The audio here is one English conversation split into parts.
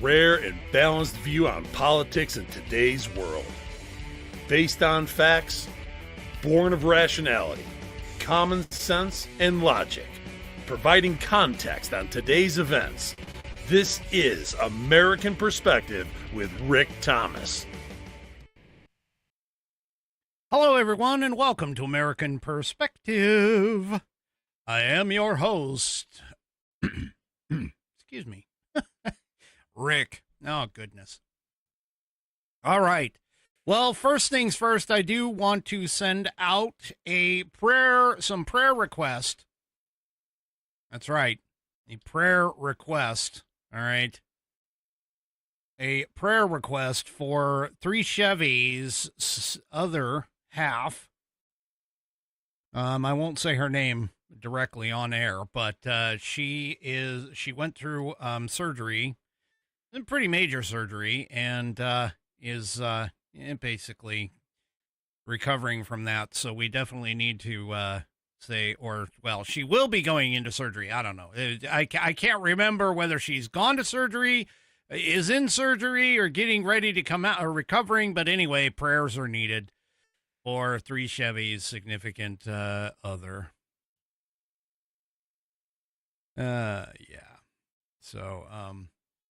rare and balanced view on politics in today's world. Based on facts, born of rationality, common sense, and logic, providing context on today's events. This is American Perspective with Rick Thomas. Hello, everyone, and welcome to American Perspective. I am your host. Excuse me. Rick. Oh, goodness. All right. Well, first things first, I do want to send out some prayer request. That's right. A prayer request. All right. A prayer request for 3 Chevy's other half. I won't say her name directly on air, but she went through surgery, pretty major surgery, and is basically recovering from that. So we definitely need to she will be going into surgery. I don't know. I can't remember whether she's gone to surgery, is in surgery, or getting ready to come out or recovering. But anyway, prayers are needed for 3 Chevy's significant other. Yeah. So,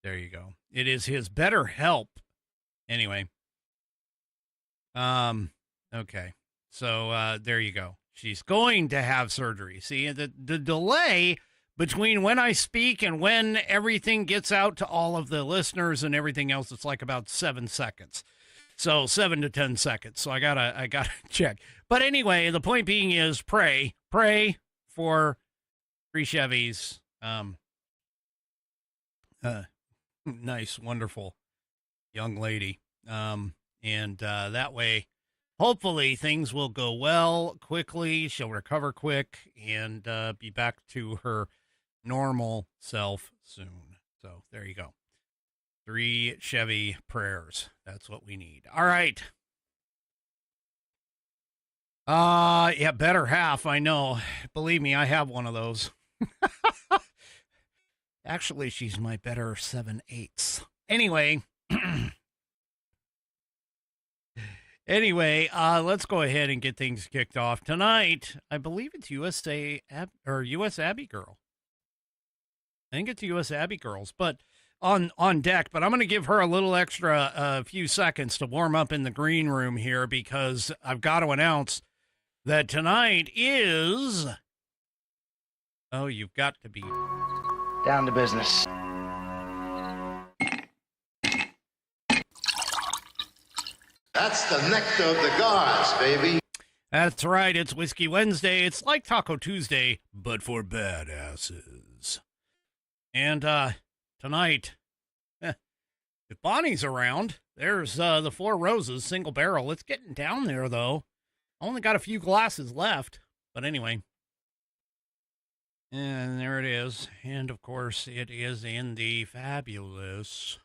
there you go. It is his better help. Anyway. Okay. So, there you go. She's going to have surgery. See, the delay between when I speak and when everything gets out to all of the listeners and everything else, it's like about 7 seconds. So 7 to 10 seconds. So I gotta check. But anyway, the point being is pray for 3 Chevy's. Nice, wonderful young lady. And that way, hopefully things will go well quickly. She'll recover quick and be back to her normal self soon. So there you go. 3 Chevy prayers. That's what we need. All right. Yeah, better half. I know. Believe me, I have one of those. Actually, she's my better 7/8. Anyway. Anyway, let's go ahead and get things kicked off. Tonight, I believe it's US Abbey Girl. I think it's US Abbey Girls, but on deck. But I'm going to give her a little extra few seconds to warm up in the green room here, because I've got to announce that tonight is... Oh, you've got to be... Down to business. That's the nectar of the gods, baby. That's right. It's Whiskey Wednesday. It's like Taco Tuesday, but for badasses. And tonight, if Bonnie's around, there's the 4 Roses single barrel. It's getting down there, though. Only got a few glasses left. But anyway. And there it is. And, of course, it is in the fabulous...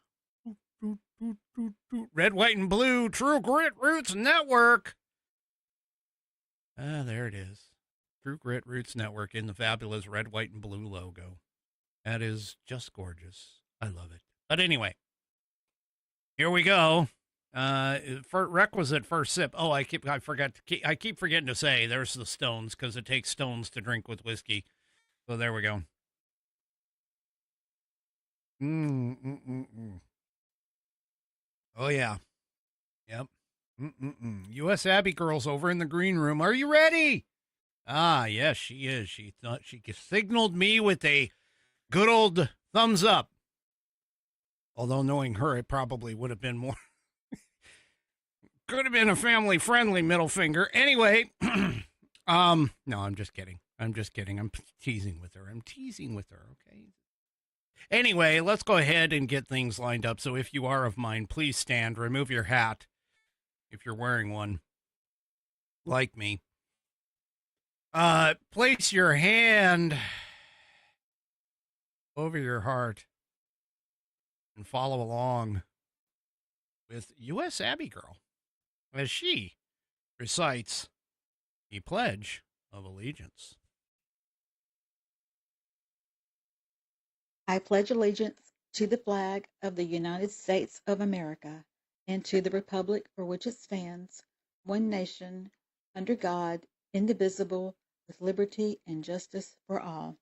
Red, White, and Blue True Grit Roots Network. There it is. True Grit Roots Network in the fabulous red, white, and blue logo. That is just gorgeous. I love it. But anyway, here we go. For requisite first sip. Oh, I keep forgetting to say there's the stones, because it takes stones to drink with whiskey. So there we go. Oh, yeah. Yep. U.S. Abbey Girl's over in the green room. Are you ready? Ah, yes, she is. She thought she signaled me with a good old thumbs up. Although knowing her, it probably would have been more. Could have been a family-friendly middle finger. Anyway, no, I'm just kidding. I'm teasing with her. Okay? Anyway, let's go ahead and get things lined up. So if you are of mine, please stand, remove your hat if you're wearing one, like me. Place your hand over your heart and follow along with U.S. Abbey Girl as she recites the Pledge of Allegiance. I pledge allegiance to the flag of the United States of America, and to the republic for which it stands, one nation, under God, indivisible, with liberty and justice for all.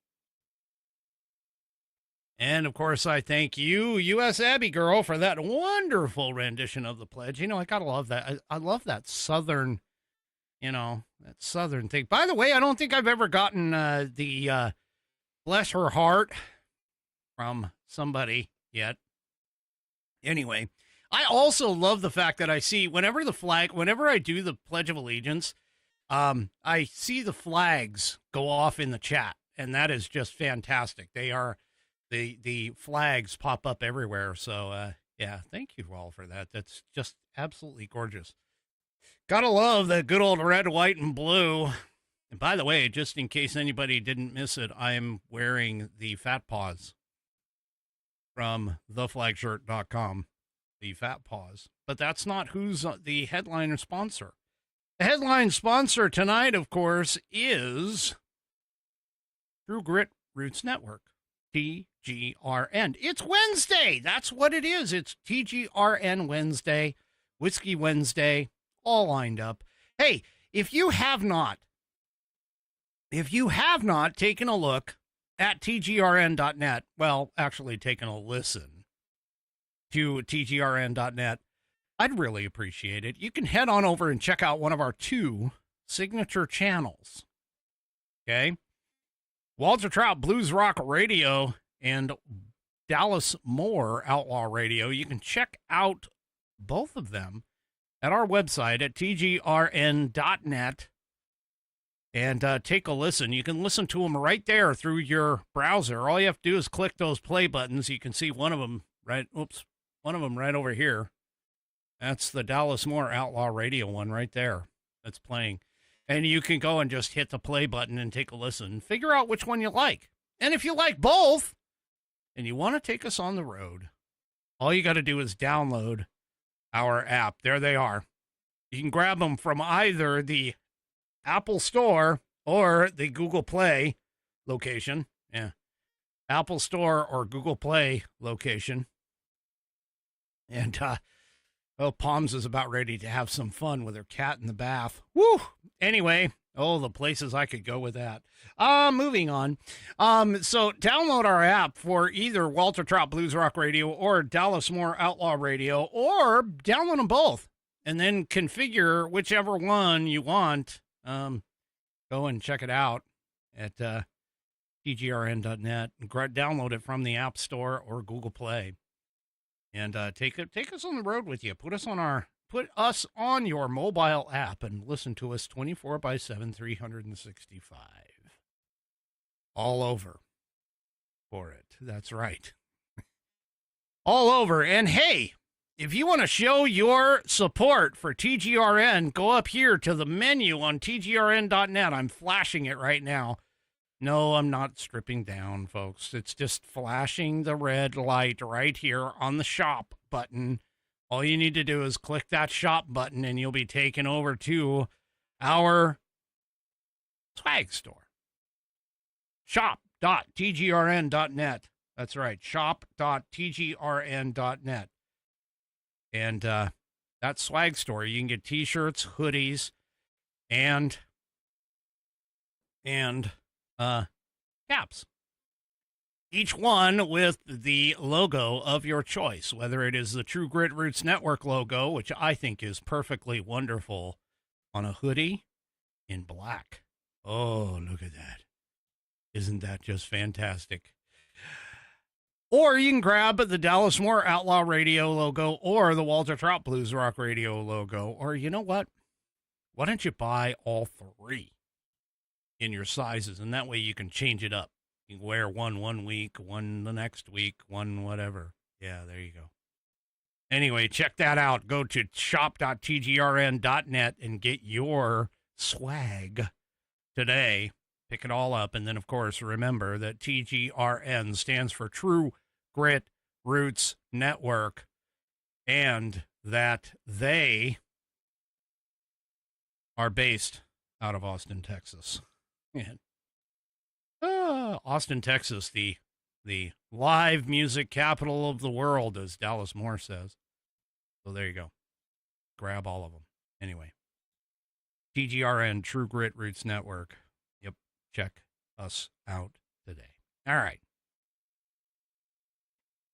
And of course, I thank you, U.S. Abby Girl, for that wonderful rendition of the pledge. You know, I gotta love that. I love that Southern, that Southern thing. By the way, I don't think I've ever gotten the bless her heart from somebody yet. Anyway, I also love the fact that I see whenever I do the Pledge of Allegiance, I see the flags go off in the chat, and that is just fantastic. They are the flags pop up everywhere. So yeah, thank you all for that. That's just absolutely gorgeous. Gotta love the good old red, white, and blue. And by the way, just in case anybody didn't miss it, I'm wearing the Fat Paws from theflagshirt.com, the Fat Paws. But that's not who's the headliner sponsor. The headline sponsor tonight, of course, is True Grit Roots Network, TGRN. It's Wednesday. That's what it is. It's TGRN Wednesday, Whiskey Wednesday, all lined up. Hey, if you have not taken a look at tgrn.net, well, actually taken a listen to tgrn.net, I'd really appreciate it. You can head on over and check out one of our 2 signature channels. Okay? Walter Trout Blues Rock Radio and Dallas Moore Outlaw Radio. You can check out both of them at our website at tgrn.net and take a listen. You can listen to them right there through your browser. All you have to do is click those play buttons. You can see one of them right over here. That's the Dallas Moore Outlaw Radio one right there that's playing. And you can go and just hit the play button and take a listen. Figure out which one you like. And if you like both and you want to take us on the road, all you got to do is download our app. There they are. You can grab them from either the Apple Store or the Google Play location. Yeah. Apple Store or Google Play location. And, Palms is about ready to have some fun with her cat in the bath. Woo! Anyway, the places I could go with that. Moving on. So download our app for either Walter Trout Blues Rock Radio or Dallas Moore Outlaw Radio, or download them both and then configure whichever one you want. Go and check it out at tgrn.net. Download it from the App Store or Google Play. And take us on the road with you. Put us on your mobile app and listen to us 24/7, 365. All over for it. That's right. All over. And hey, if you want to show your support for TGRN, go up here to the menu on tgrn.net. I'm flashing it right now. No, I'm not stripping down, folks. It's just flashing the red light right here on the shop button. All you need to do is click that shop button and you'll be taken over to our swag store. Shop.tgrn.net. That's right, shop.tgrn.net. And that swag store, you can get t-shirts, hoodies, and caps. Each one with the logo of your choice, whether it is the True Grit Roots Network logo, which I think is perfectly wonderful, on a hoodie in black. Oh, look at that. Isn't that just fantastic? Or you can grab the Dallas Moore Outlaw Radio logo or the Walter Trout Blues Rock Radio logo. Or you know what? Why don't you buy all 3 in your sizes? And that way you can change it up. You can wear one week, one the next week, one whatever. Yeah, there you go. Anyway, check that out. Go to shop.tgrn.net and get your swag today. Pick it all up. And then, of course, remember that TGRN stands for True Grit Roots Network, and that they are based out of Austin, Texas. And Austin, Texas, the the live music capital of the world, as Dallas Moore says. So there you go. Grab all of them. Anyway, TGRN, True Grit Roots Network. Yep, check us out today. All right.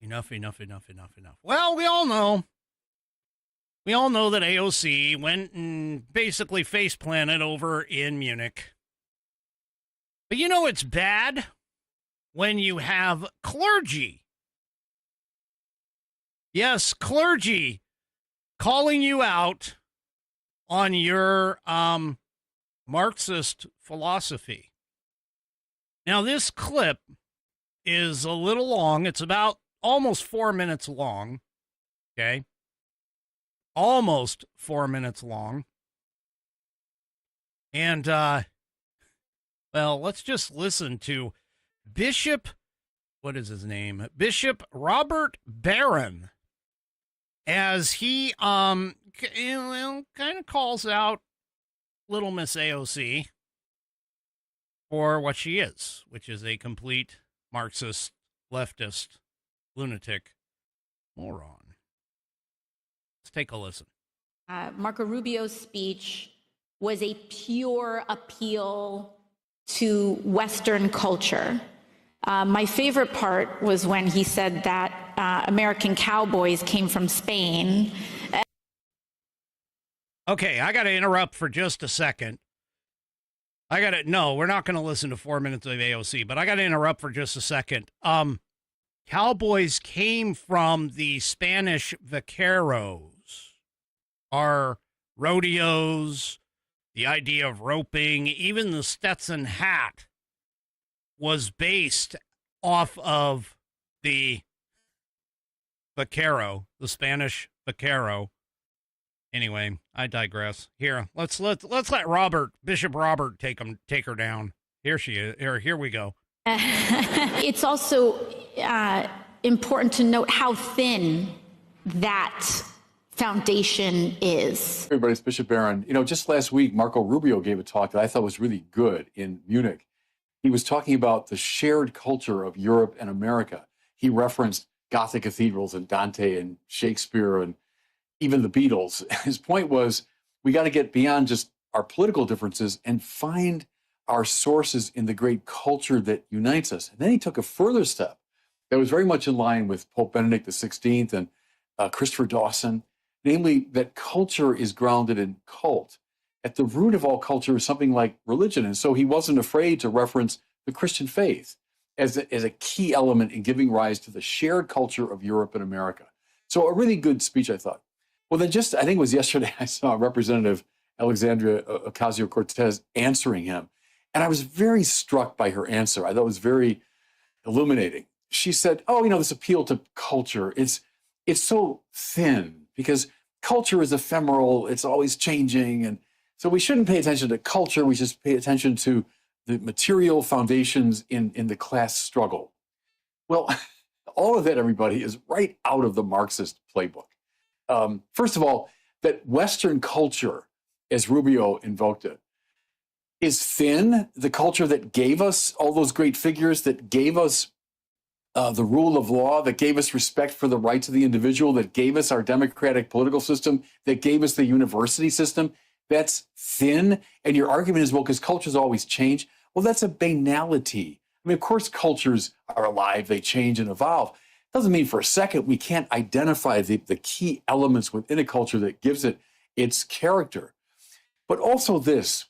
Enough. Well, we all know that AOC went and basically face planted over in Munich. But you know it's bad when you have clergy. Yes, clergy calling you out on your Marxist philosophy. Now, this clip is a little long. It's about almost 4 minutes long. Okay? Almost 4 minutes long. And, well, let's just listen to Bishop, what is his name? Bishop Robert Barron, as he, kind of calls out little Miss AOC for what she is, which is a complete Marxist, leftist, lunatic moron. Let's take a listen. Marco Rubio's speech was a pure appeal to Western culture. My favorite part was when he said that American cowboys came from Spain. Okay, I got to interrupt for just a second. No, we're not going to listen to 4 minutes of AOC, but I got to interrupt for just a second. Cowboys came from the Spanish vaqueros, our rodeos, the idea of roping, even the Stetson hat was based off of the vaquero, the Spanish vaquero. Anyway, I digress. Here, let's let Bishop Robert take her down. Here she is. Here we go. It's also important to note how thin that foundation is. Everybody, it's Bishop Barron. You know, just last week, Marco Rubio gave a talk that I thought was really good in Munich. He was talking about the shared culture of Europe and America. He referenced Gothic cathedrals and Dante and Shakespeare and even the Beatles. His point was, we got to get beyond just our political differences and find our sources in the great culture that unites us. And then he took a further step that was very much in line with Pope Benedict XVI and Christopher Dawson, namely that culture is grounded in cult. At the root of all culture is something like religion. And so he wasn't afraid to reference the Christian faith as a key element in giving rise to the shared culture of Europe and America. So a really good speech, I thought. Well, then just, I think it was yesterday, I saw Representative Alexandria Ocasio-Cortez answering him. And I was very struck by her answer. I thought it was very illuminating. She said, oh, you know, this appeal to culture, it's so thin because culture is ephemeral. It's always changing. And so we shouldn't pay attention to culture. We just pay attention to the material foundations in the class struggle. Well, all of that, everybody, is right out of the Marxist playbook. First of all, that Western culture, as Rubio invoked it, is thin. The culture that gave us all those great figures, that gave us the rule of law, that gave us respect for the rights of the individual, that gave us our democratic political system, that gave us the university system, that's thin. And your argument is, well, because cultures always change. Well, that's a banality. I mean, of course, cultures are alive. They change and evolve. Doesn't mean for a second we can't identify the key elements within a culture that gives it its character. But also this,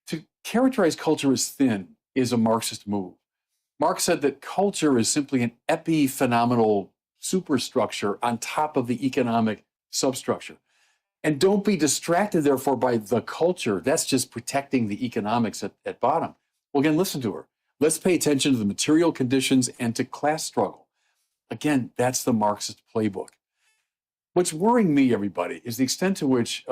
to characterize culture as thin is a Marxist move. Marx said that culture is simply an epiphenomenal superstructure on top of the economic substructure. And don't be distracted, therefore, by the culture. That's just protecting the economics at bottom. Well, again, listen to her. Let's pay attention to the material conditions and to class struggle. Again, that's the Marxist playbook. What's worrying me, everybody, is the extent to which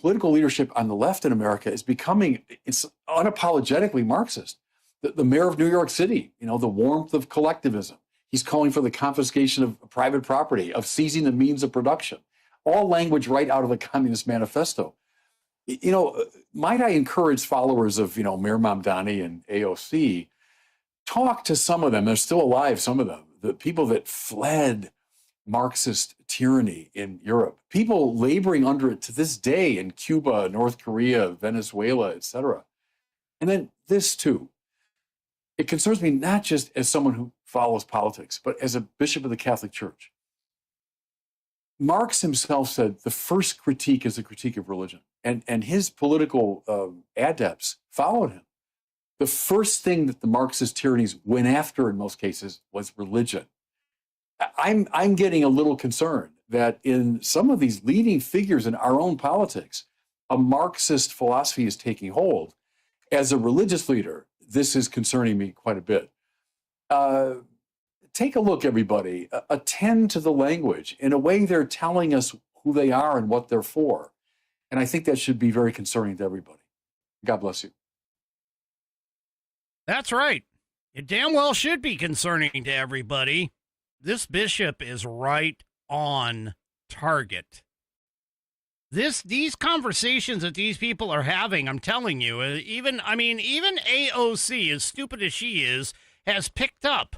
political leadership on the left in America is becoming, it's unapologetically Marxist. The mayor of New York City, you know, the warmth of collectivism. He's calling for the confiscation of private property, of seizing the means of production. All language right out of the Communist Manifesto. You know, might I encourage followers of, you know, Mayor Mamdani and AOC talk to some of them. They're still alive, some of them, the people that fled Marxist tyranny in Europe, people laboring under it to this day in Cuba, North Korea, Venezuela, etc. And then this too. It concerns me not just as someone who follows politics, but as a bishop of the Catholic Church. Marx himself said the first critique is a critique of religion, and his political adepts followed him. The first thing that the Marxist tyrannies went after in most cases was religion. I'm getting a little concerned that in some of these leading figures in our own politics, a Marxist philosophy is taking hold. As a religious leader, this is concerning me quite a bit. Take a look, everybody. Attend to the language. In a way, they're telling us who they are and what they're for. And I think that should be very concerning to everybody. God bless you. That's right. It damn well should be concerning to everybody. This bishop is right on target. These conversations that these people are having, I'm telling you, even AOC, as stupid as she is, has picked up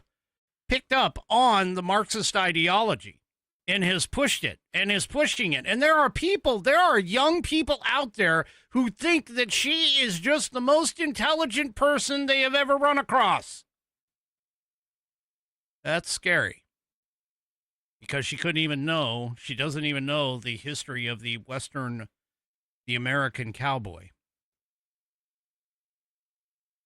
on the Marxist ideology and has pushed it and is pushing it. And there are young people out there who think that she is just the most intelligent person they have ever run across. That's scary. Because she doesn't even know the history of the American cowboy.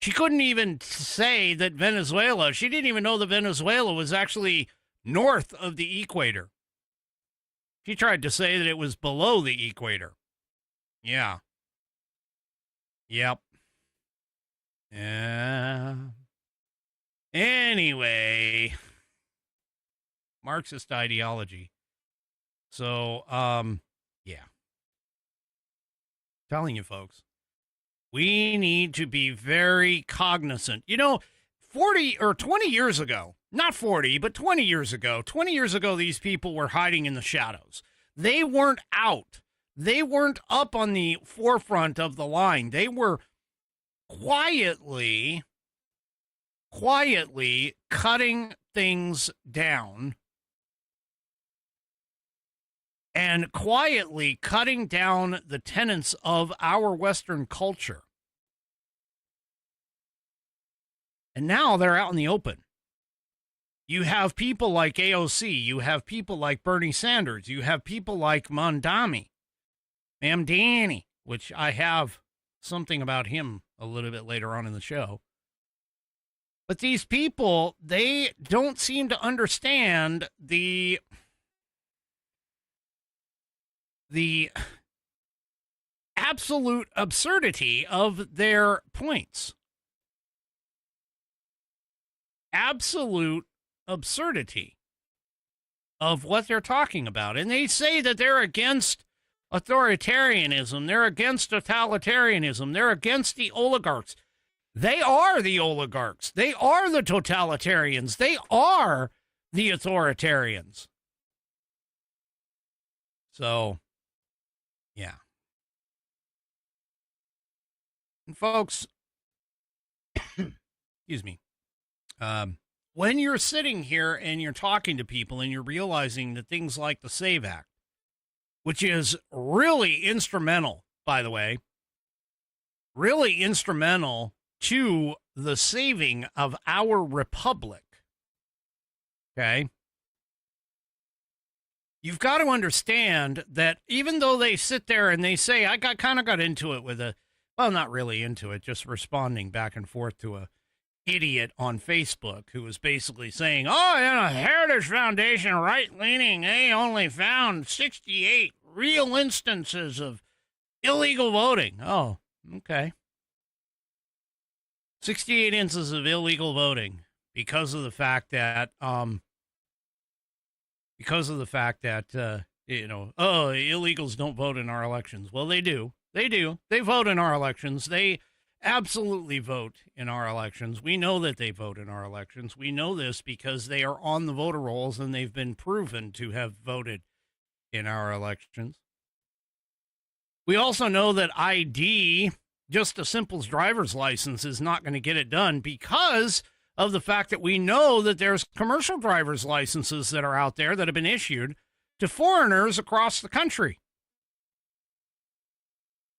She couldn't even say that she didn't even know that Venezuela was actually north of the equator. She tried to say that it was below the equator. Yeah. Yep. Yeah. Anyway. Marxist ideology. So, yeah. Telling you folks, we need to be very cognizant. 40 or 20 years ago, not 40, but 20 years ago, these people were hiding in the shadows. They weren't out. They weren't up on the forefront of the line. They were quietly cutting things down and quietly cutting down the tenets of our Western culture. And now they're out in the open. You have people like AOC. You have people like Bernie Sanders. You have people like Mamdani, which I have something about him a little bit later on in the show. But these people, they don't seem to understand the absolute absurdity of their points. Absolute absurdity of what they're talking about. And they say that they're against authoritarianism. They're against totalitarianism. They're against the oligarchs. They are the oligarchs. They are the totalitarians. They are the authoritarians. So, yeah. And folks, excuse me, when you're sitting here and you're talking to people and you're realizing that things like the SAVE Act, which is really instrumental, by the way, really instrumental to the saving of our republic, okay? You've got to understand that even though they sit there and they say, I kind of got into it with not really into it, just responding back and forth to a idiot on Facebook who was basically saying, Heritage Foundation, right-leaning, they only found 68 real instances of illegal voting. Oh, okay. 68 instances of illegal voting because of the fact that illegals don't vote in our elections. Well, they do. They do. They vote in our elections. They absolutely vote in our elections. We know that they vote in our elections. We know this because they are on the voter rolls and they've been proven to have voted in our elections. We also know that ID, just a simple driver's license, is not going to get it done because of the fact that we know that there's commercial driver's licenses that are out there that have been issued to foreigners across the country.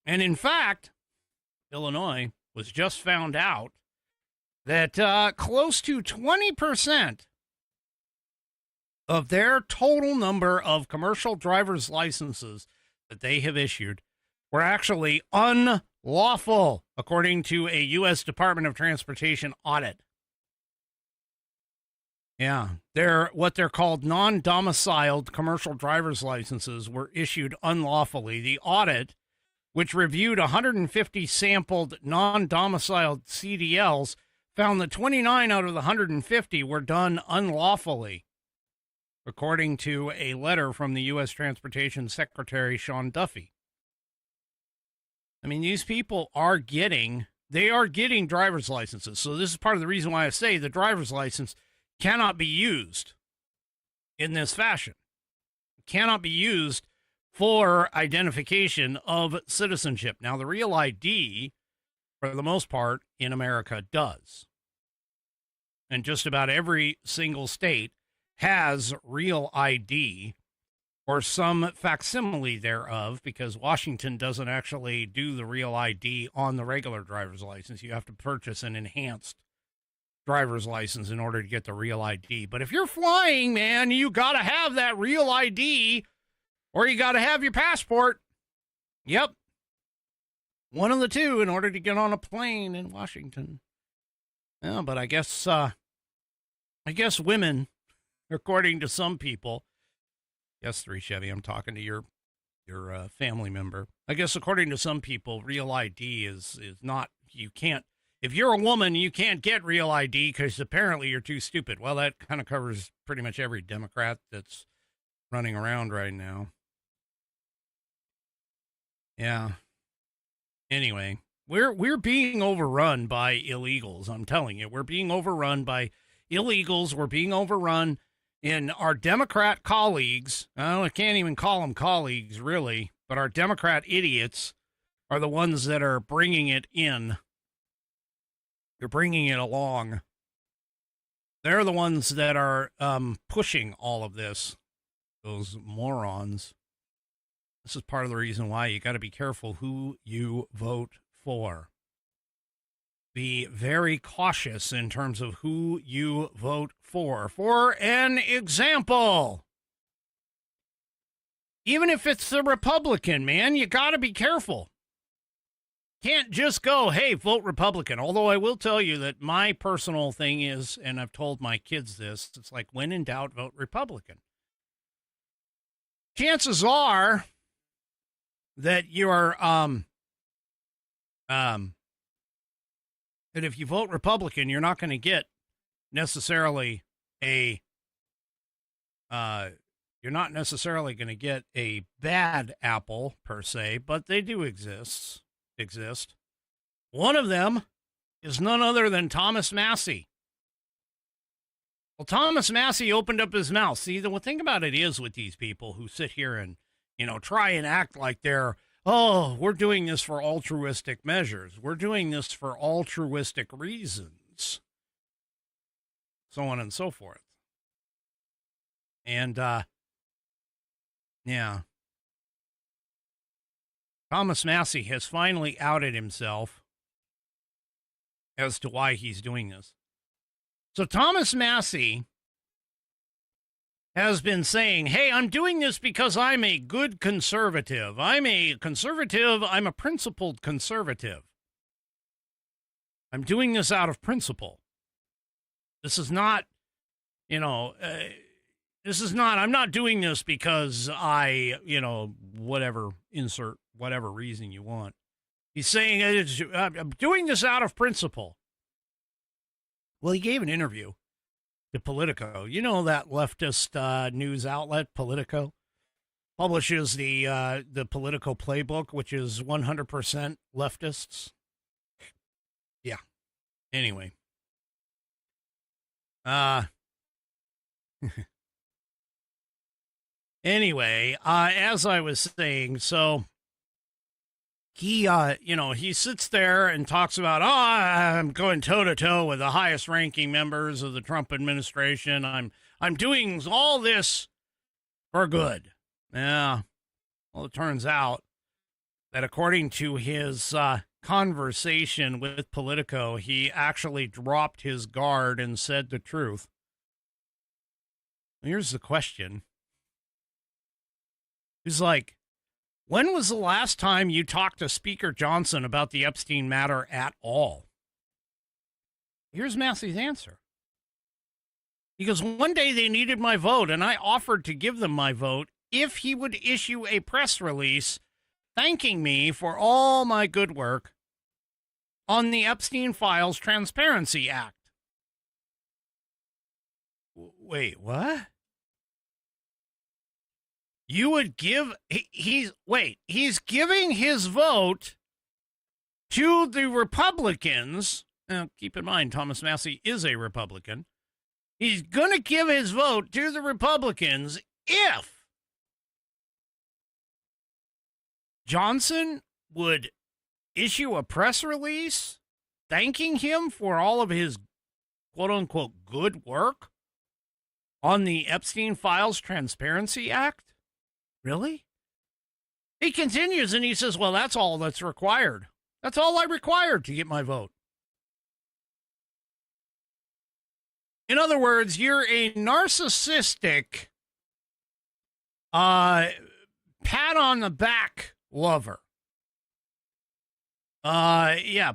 And in fact, Illinois was just found out that close to 20% of their total number of commercial driver's licenses that they have issued were actually unlawful, according to a U.S. Department of Transportation audit. Yeah, what they're called non-domiciled commercial driver's licenses were issued unlawfully. The audit, which reviewed 150 sampled non-domiciled CDLs, found that 29 out of the 150 were done unlawfully, according to a letter from the U.S. Transportation Secretary Sean Duffy. I mean, these people are getting driver's licenses. So this is part of the reason why I say the driver's license cannot be used in this fashion. It cannot be used for identification of citizenship. Now, the real ID, for the most part, in America does. And just about every single state has real ID or some facsimile thereof, because Washington doesn't actually do the real ID on the regular driver's license. You have to purchase an enhanced driver's license in order to get the real ID. But if you're flying, man, you got to have that real ID, or you got to have your passport. Yep. One of the two in order to get on a plane in Washington. Yeah, but I guess women, according to some people, yes, 3 Chevy, I'm talking to your family member. I guess according to some people, real ID is not, you can't, if you're a woman, you can't get real ID because apparently you're too stupid. Well, that kind of covers pretty much every Democrat that's running around right now. Yeah. Anyway, we're being overrun by illegals. I'm telling you, we're being overrun by illegals. We're being overrun in our Democrat colleagues. I can't even call them colleagues, really, but our Democrat idiots are the ones that are bringing it in. They're bringing it along. They're the ones that are pushing all of this. Those morons. This is part of the reason why you got to be careful who you vote for. Be very cautious in terms of who you vote for. For an example, even if it's the Republican, man, you got to be careful. Can't just go, hey, vote Republican. Although I will tell you that my personal thing is, and I've told my kids this, it's like, when in doubt, vote Republican. Chances are that you're, that if you vote Republican, you're not going to get necessarily you're not necessarily going to get a bad apple per se, but they do exist. One of them is none other than Thomas Massey. Well, Thomas Massey opened up his mouth. See, the thing about it is with these people who sit here and, try and act like they're, oh, we're doing this for altruistic measures. We're doing this for altruistic reasons. So on and so forth. And, yeah. Thomas Massey has finally outed himself as to why he's doing this. So Thomas Massey has been saying, hey, I'm doing this because I'm a good conservative. I'm a conservative. I'm a principled conservative. I'm doing this out of principle. This is not, I'm not doing this because I, whatever, insert whatever reason you want. He's saying, I'm doing this out of principle. Well, he gave an interview to Politico. You know that leftist news outlet, Politico, publishes the Politico playbook, which is 100% leftists. Yeah. Anyway. Anyway, as I was saying, so he sits there and talks about, oh, I'm going toe to toe with the highest ranking members of the Trump administration. I'm doing all this for good. Yeah. Well, it turns out that according to his conversation with Politico, he actually dropped his guard and said the truth. Here's the question. He's like, when was the last time you talked to Speaker Johnson about the Epstein matter at all? Here's Massey's answer. He goes, one day they needed my vote, and I offered to give them my vote if he would issue a press release thanking me for all my good work on the Epstein Files Transparency Act. Wait, what? You would give, he's giving his vote to the Republicans. Now, keep in mind, Thomas Massey is a Republican. He's going to give his vote to the Republicans if Johnson would issue a press release thanking him for all of his quote-unquote good work on the Epstein Files Transparency Act. Really? He continues and he says, well, that's all that's required. That's all I required to get my vote. In other words, you're a narcissistic, pat on the back lover. Yeah,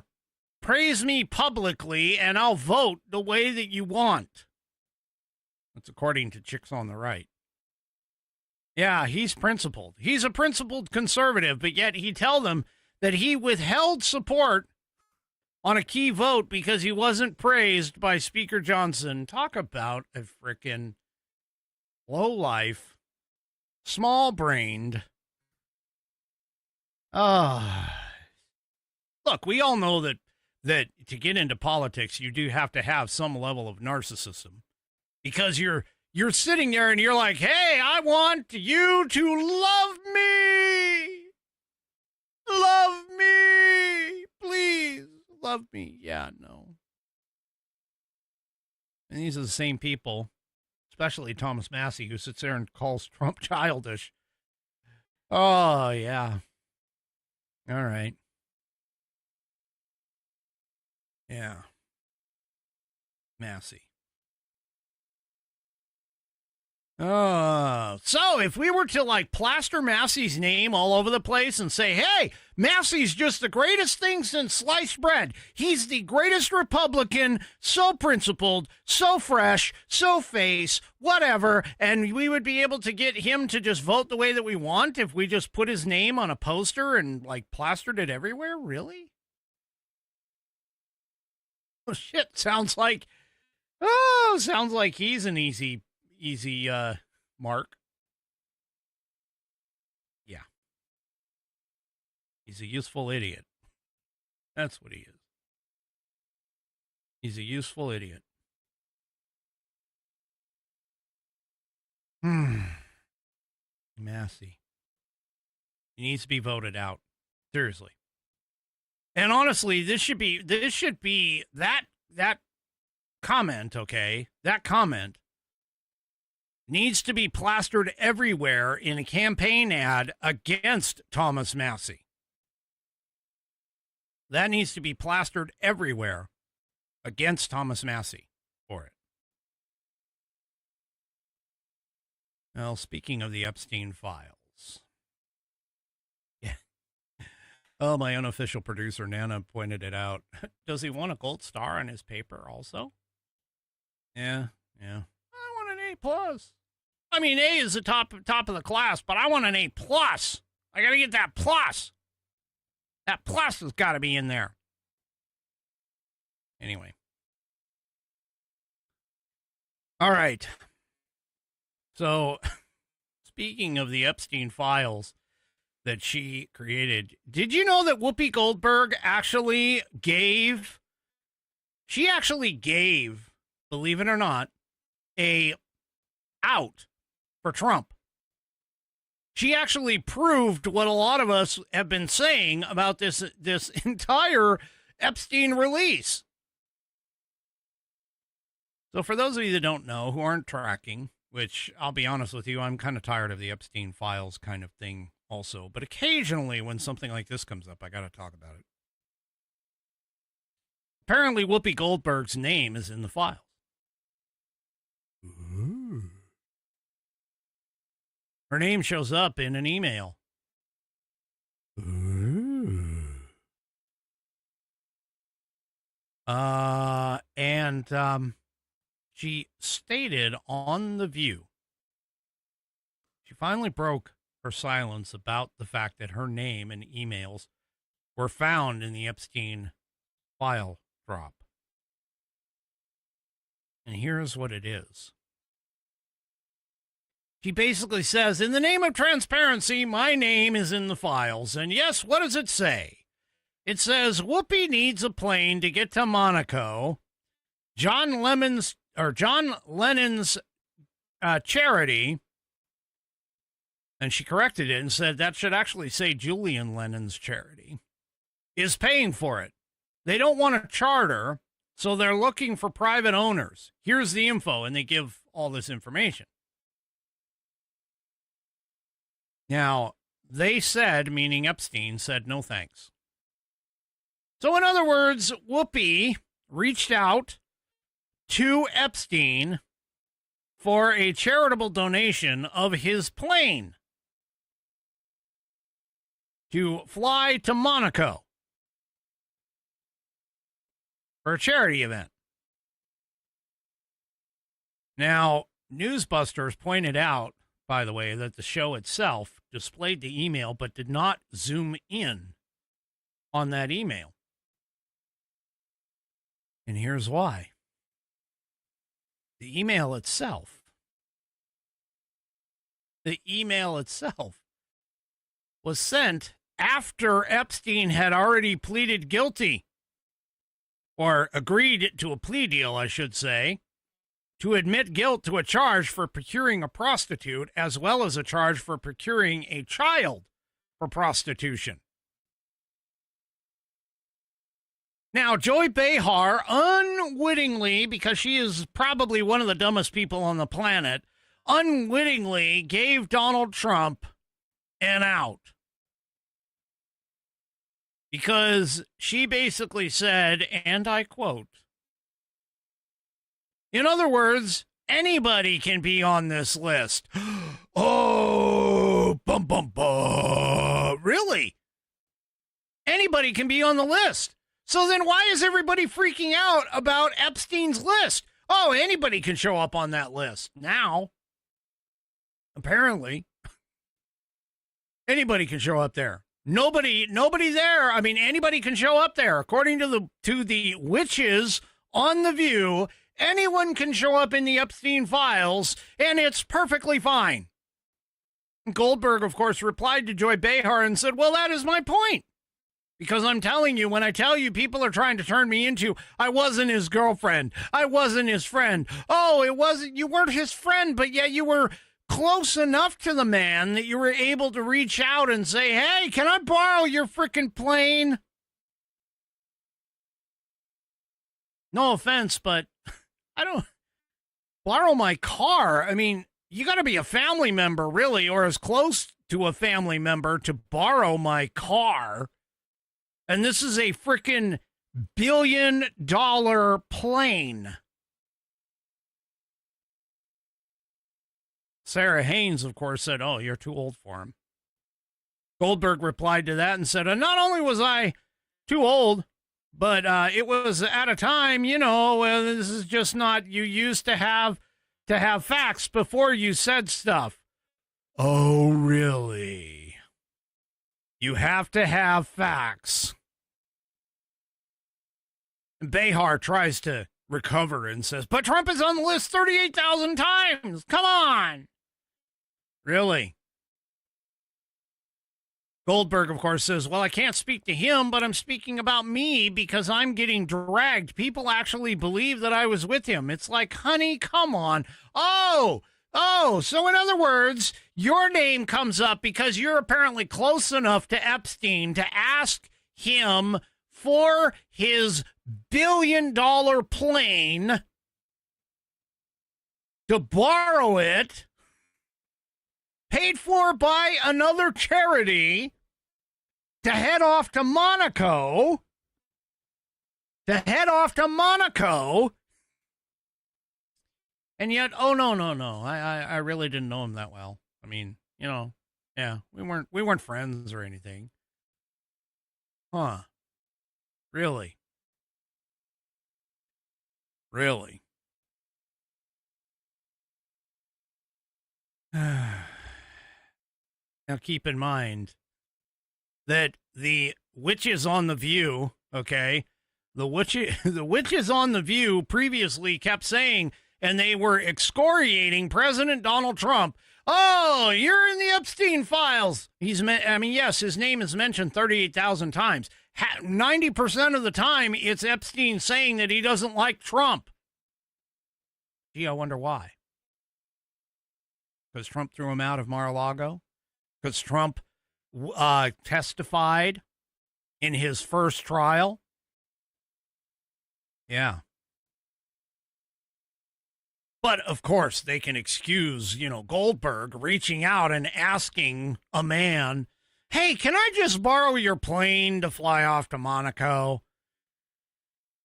praise me publicly and I'll vote the way that you want. That's according to Chicks on the Right. Yeah, he's principled. He's a principled conservative, but yet he tell them that he withheld support on a key vote because he wasn't praised by Speaker Johnson. Talk about a frickin' low-life, small-brained. Look, we all know that to get into politics, you do have to have some level of narcissism because you're sitting there and you're like, hey, I want you to love me. Love me. Please love me. Yeah, no. And these are the same people, especially Thomas Massey, who sits there and calls Trump childish. Oh, yeah. All right. Yeah. Massey. So if we were to like plaster Massey's name all over the place and say, hey, Massey's just the greatest thing since sliced bread. He's the greatest Republican, so principled, so fresh, so face, whatever. And we would be able to get him to just vote the way that we want if we just put his name on a poster and like plastered it everywhere. Really? Oh, shit. Sounds like he's an easy mark. Yeah. He's a useful idiot. That's what he is. He's a useful idiot. Massey. He needs to be voted out. Seriously. And honestly, this should be that comment, okay? That comment needs to be plastered everywhere in a campaign ad against Thomas Massey. That needs to be plastered everywhere against Thomas Massey for it. Well, speaking of the Epstein files. Yeah. Oh, my unofficial producer, Nana, pointed it out. Does he want a gold star on his paper also? Yeah. I want an A+. I mean, A is the top of the class, but I want an A+. I got to get that plus. That plus has got to be in there. Anyway. All right. So, speaking of the Epstein files that she created, did you know that Whoopi Goldberg actually gave, believe it or not, a out for Trump? She actually proved what a lot of us have been saying about this entire Epstein release. So for those of you that don't know, who aren't tracking, which I'll be honest with you, I'm kind of tired of the Epstein files kind of thing also. But occasionally when something like this comes up, I got to talk about it. Apparently Whoopi Goldberg's name is in the files. Ooh. Her name shows up in an email. Ooh. She stated on The View, she finally broke her silence about the fact that her name and emails were found in the Epstein file drop. And here's what it is. She basically says, in the name of transparency, my name is in the files. And yes, what does it say? It says, Whoopi needs a plane to get to Monaco. John Lennon's charity, and she corrected it and said that should actually say Julian Lennon's charity, is paying for it. They don't want a charter, so they're looking for private owners. Here's the info, and they give all this information. Now, they said, meaning Epstein, said no thanks. So in other words, Whoopi reached out to Epstein for a charitable donation of his plane to fly to Monaco for a charity event. Now, Newsbusters pointed out, by the way, that the show itself displayed the email but did not zoom in on that email. And here's why. The email itself was sent after Epstein had already pleaded guilty, or agreed to a plea deal, I should say, to admit guilt to a charge for procuring a prostitute, as well as a charge for procuring a child for prostitution. Now, Joy Behar unwittingly, because she is probably one of the dumbest people on the planet, unwittingly gave Donald Trump an out. Because she basically said, and I quote, in other words, anybody can be on this list. Oh, bum, bum, bum. Really? Anybody can be on the list. So then why is everybody freaking out about Epstein's list? Oh, anybody can show up on that list. Now, apparently, anybody can show up there. Nobody there. I mean, anybody can show up there. According to the witches on The View, anyone can show up in the Epstein files, and it's perfectly fine. Goldberg, of course, replied to Joy Behar and said, well, that is my point. Because I'm telling you, when I tell you people are trying to turn me into, I wasn't his girlfriend, I wasn't his friend. Oh, you weren't his friend, but yet you were close enough to the man that you were able to reach out and say, hey, can I borrow your frickin' plane? No offense, but I don't borrow my car. I mean, you got to be a family member, really, or as close to a family member to borrow my car. And this is a frickin' $1 billion plane. Sarah Haynes, of course, said, oh, you're too old for him. Goldberg replied to that and said, not only was I too old, but it was at a time, this is just not, you used to have facts before you said stuff. Oh, really? You have to have facts. Behar tries to recover and says, but Trump is on the list 38,000 times. Come on. Really? Goldberg, of course, says, well, I can't speak to him, but I'm speaking about me because I'm getting dragged. People actually believe that I was with him. It's like, honey, come on. Oh, Oh, so in other words, your name comes up because you're apparently close enough to Epstein to ask him for his billion-dollar plane, to borrow it, paid for by another charity, to head off to Monaco. And yet, oh, no. I really didn't know him that well. I mean, yeah, we weren't friends or anything. Huh. Really? Now keep in mind that the witches on The View, okay, the witches on The View previously kept saying, and they were excoriating President Donald Trump. Oh, you're in the Epstein files. Yes, his name is mentioned 38,000 times. 90% of the time, it's Epstein saying that he doesn't like Trump. Gee, I wonder why. Because Trump threw him out of Mar-a-Lago? Because Trump testified in his first trial? Yeah. But, of course, they can excuse, Goldberg reaching out and asking a man, hey, can I just borrow your plane to fly off to Monaco?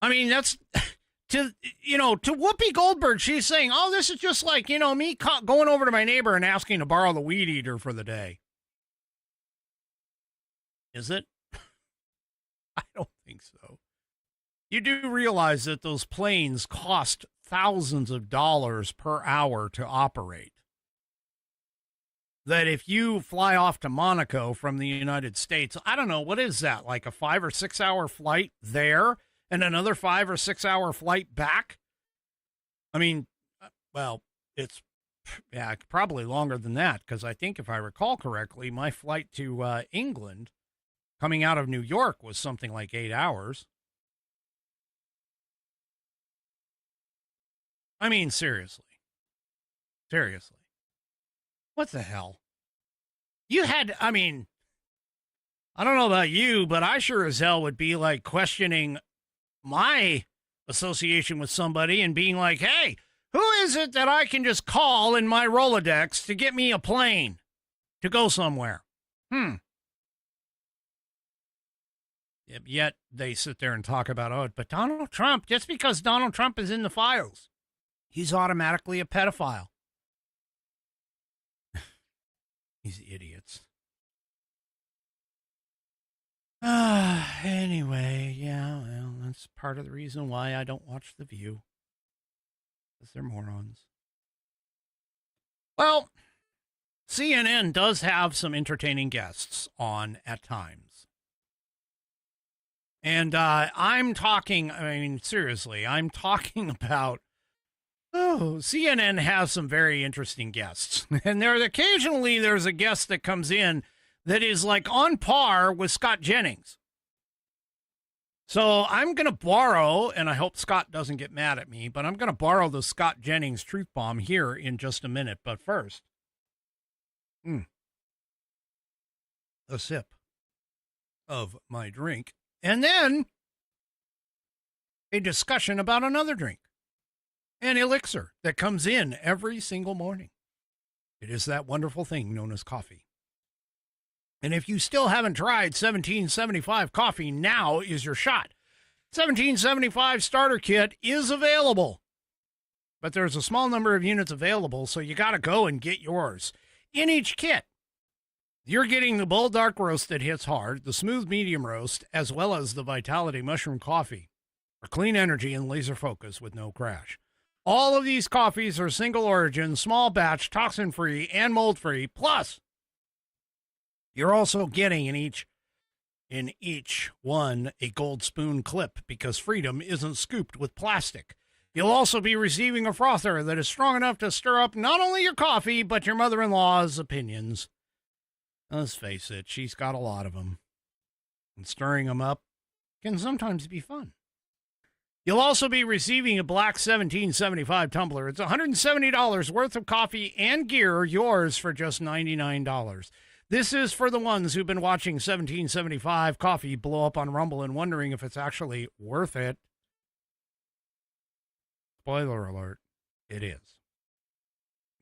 I mean, that's, to Whoopi Goldberg, she's saying, oh, this is just like, me going over to my neighbor and asking to borrow the weed eater for the day. Is it? I don't think so. You do realize that those planes cost thousands of dollars per hour to operate. That if you fly off to Monaco from the United States, I don't know, what is that, like a 5 or 6 hour flight there and another 5 or 6 hour flight back? I mean, well, it's probably longer than that, because I think if I recall correctly, my flight to England coming out of New York was something like 8 hours. I mean, seriously. What the hell? I don't know about you, but I sure as hell would be like questioning my association with somebody and being like, hey, who is it that I can just call in my Rolodex to get me a plane to go somewhere? Yet they sit there and talk about, but Donald Trump, just because Donald Trump is in the files, he's automatically a pedophile. These idiots. Anyway, yeah, well, that's part of the reason why I don't watch The View. Because they're morons. Well, CNN does have some entertaining guests on at times. And I'm talking about, CNN has some very interesting guests. And there's a guest that comes in that is like on par with Scott Jennings. So I'm going to borrow, and I hope Scott doesn't get mad at me, but I'm going to borrow the Scott Jennings truth bomb here in just a minute. But first, a sip of my drink, and then a discussion about another drink. An elixir that comes in every single morning. It is that wonderful thing known as coffee. And if you still haven't tried 1775 coffee, now is your shot. 1775 starter kit is available, but there's a small number of units available, so you got to go and get yours. In each kit, you're getting the bold dark roast that hits hard, the smooth medium roast, as well as the Vitality mushroom coffee for clean energy and laser focus with no crash. All of these coffees are single origin, small batch, toxin-free, and mold-free. Plus, you're also getting in each one a gold spoon clip, because freedom isn't scooped with plastic. You'll also be receiving a frother that is strong enough to stir up not only your coffee, but your mother-in-law's opinions. Let's face it, she's got a lot of them. And stirring them up can sometimes be fun. You'll also be receiving a black 1775 tumbler. It's $170 worth of coffee and gear, yours for just $99. This is for the ones who've been watching 1775 coffee blow up on Rumble and wondering if it's actually worth it. Spoiler alert, it is.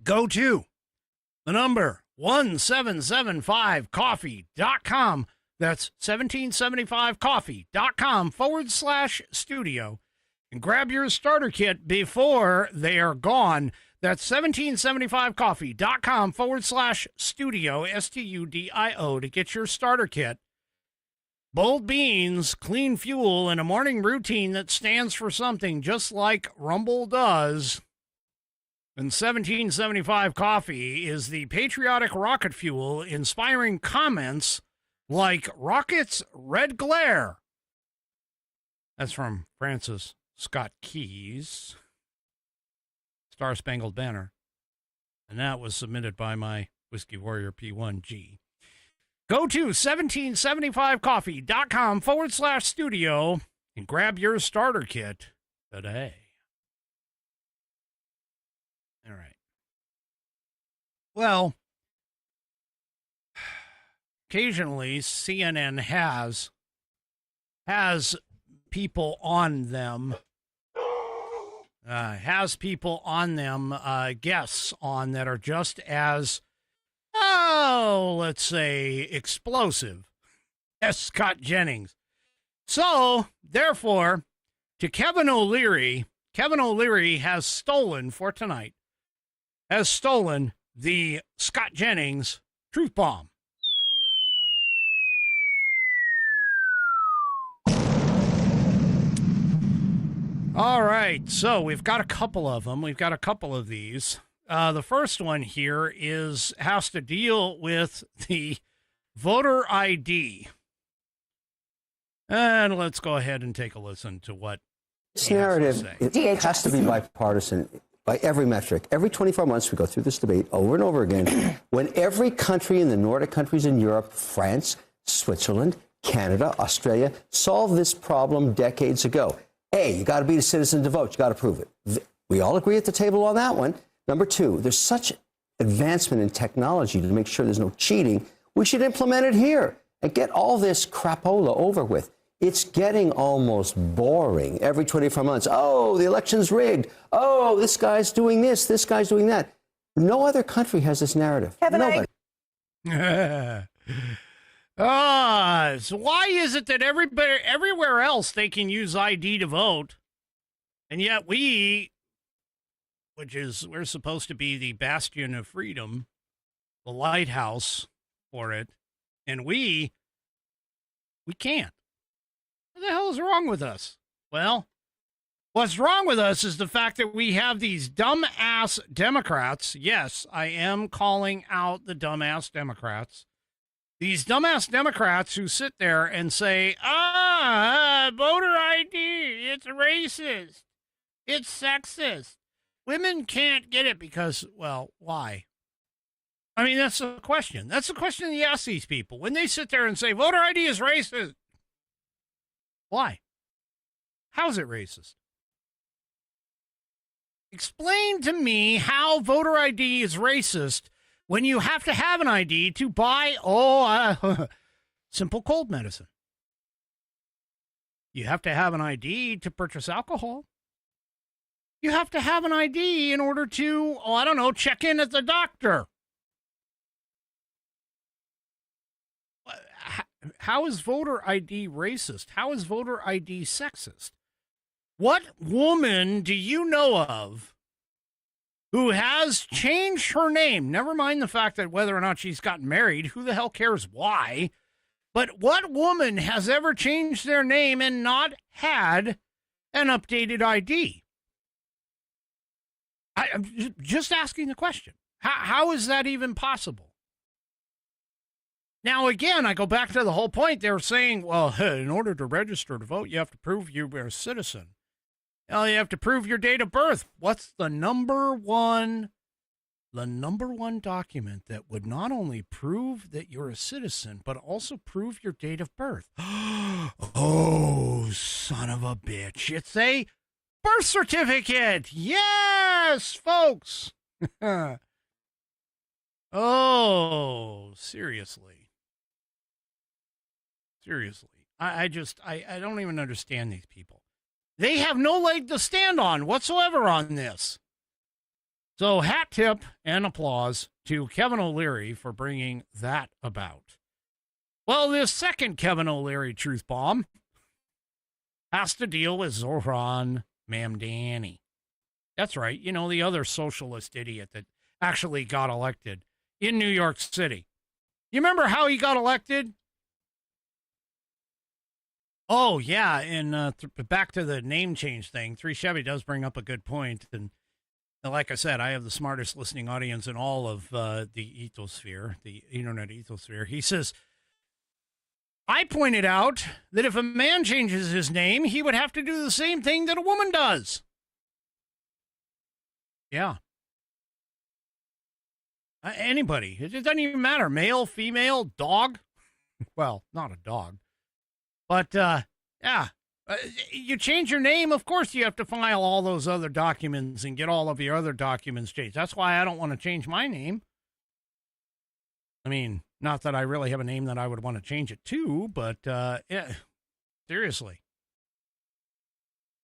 Go to the number 1775coffee.com. That's 1775coffee.com/studio. And grab your starter kit before they are gone. That's 1775coffee.com/studio, STUDIO, to get your starter kit. Bold beans, clean fuel, and a morning routine that stands for something, just like Rumble does. And 1775 coffee is the patriotic rocket fuel, inspiring comments like rockets' red glare. That's from Francis Scott Key's Star Spangled Banner. And that was submitted by my Whiskey Warrior P1G. Go to 1775coffee.com/studio and grab your starter kit today. All right. Well, occasionally CNN has people on them, guests on that are just as, let's say, explosive as Scott Jennings. So, therefore, to Kevin O'Leary has stolen the Scott Jennings truth bomb. All right, so we've got a couple of them. We've got a couple of these. The first one here has to deal with the voter ID. And let's go ahead and take a listen to what this narrative it has to be bipartisan by every metric. Every 24 months, we go through this debate over and over again. When every country in the Nordic countries in Europe, France, Switzerland, Canada, Australia, solved this problem decades ago. A, you got to be a citizen to vote. You got to prove it. We all agree at the table on that one. Number two, there's such advancement in technology to make sure there's no cheating. We should implement it here and get all this crapola over with. It's getting almost boring every 24 months. Oh, the election's rigged. Oh, this guy's doing this. This guy's doing that. No other country has this narrative. Nobody. So why is it that everywhere else they can use ID to vote, and yet we're supposed to be the bastion of freedom, the lighthouse for it, and we can't? What the hell is wrong with us? Well, what's wrong with us is the fact that we have these dumbass Democrats. Yes, I am calling out the dumbass Democrats. These dumbass Democrats who sit there and say, voter ID, it's racist, it's sexist. Women can't get it because, well, why? I mean, that's the question. That's the question you ask these people. When they sit there and say, voter ID is racist, why? How is it racist? Explain to me how voter ID is racist when you have to have an ID to buy, simple cold medicine. You have to have an ID to purchase alcohol. You have to have an ID in order to, check in at the doctor. How is voter ID racist? How is voter ID sexist? What woman do you know of who has changed her name? Never mind the fact that whether or not she's gotten married, who the hell cares why? But what woman has ever changed their name and not had an updated ID? I'm just asking the question. How is that even possible? Now, again, I go back to the whole point. They're saying, well, in order to register to vote, you have to prove you're a citizen. Well, you have to prove your date of birth. What's the number one the number one document that would not only prove that you're a citizen, but also prove your date of birth. Oh, son of a bitch. It's a birth certificate. Yes, folks. Oh, seriously. Seriously. I don't even understand these people. They have no leg to stand on whatsoever on this. So hat tip and applause to Kevin O'Leary for bringing that about. Well, this second Kevin O'Leary truth bomb has to deal with Zohran Mamdani. That's right. You know, the other socialist idiot that actually got elected in New York City. You remember how he got elected? Oh, yeah. And back to the name change thing. 3 Chevy does bring up a good point. And like I said, I have the smartest listening audience in all of the ethosphere, the internet ethosphere. He says, I pointed out that if a man changes his name, he would have to do the same thing that a woman does. Yeah. Anybody. It doesn't even matter. Male, female, dog. Well, not a dog. But, yeah. You change your name, of course you have to file all those other documents and get all of your other documents changed. That's why I don't want to change my name. I mean, not that I really have a name that I would want to change it to, but, yeah, seriously.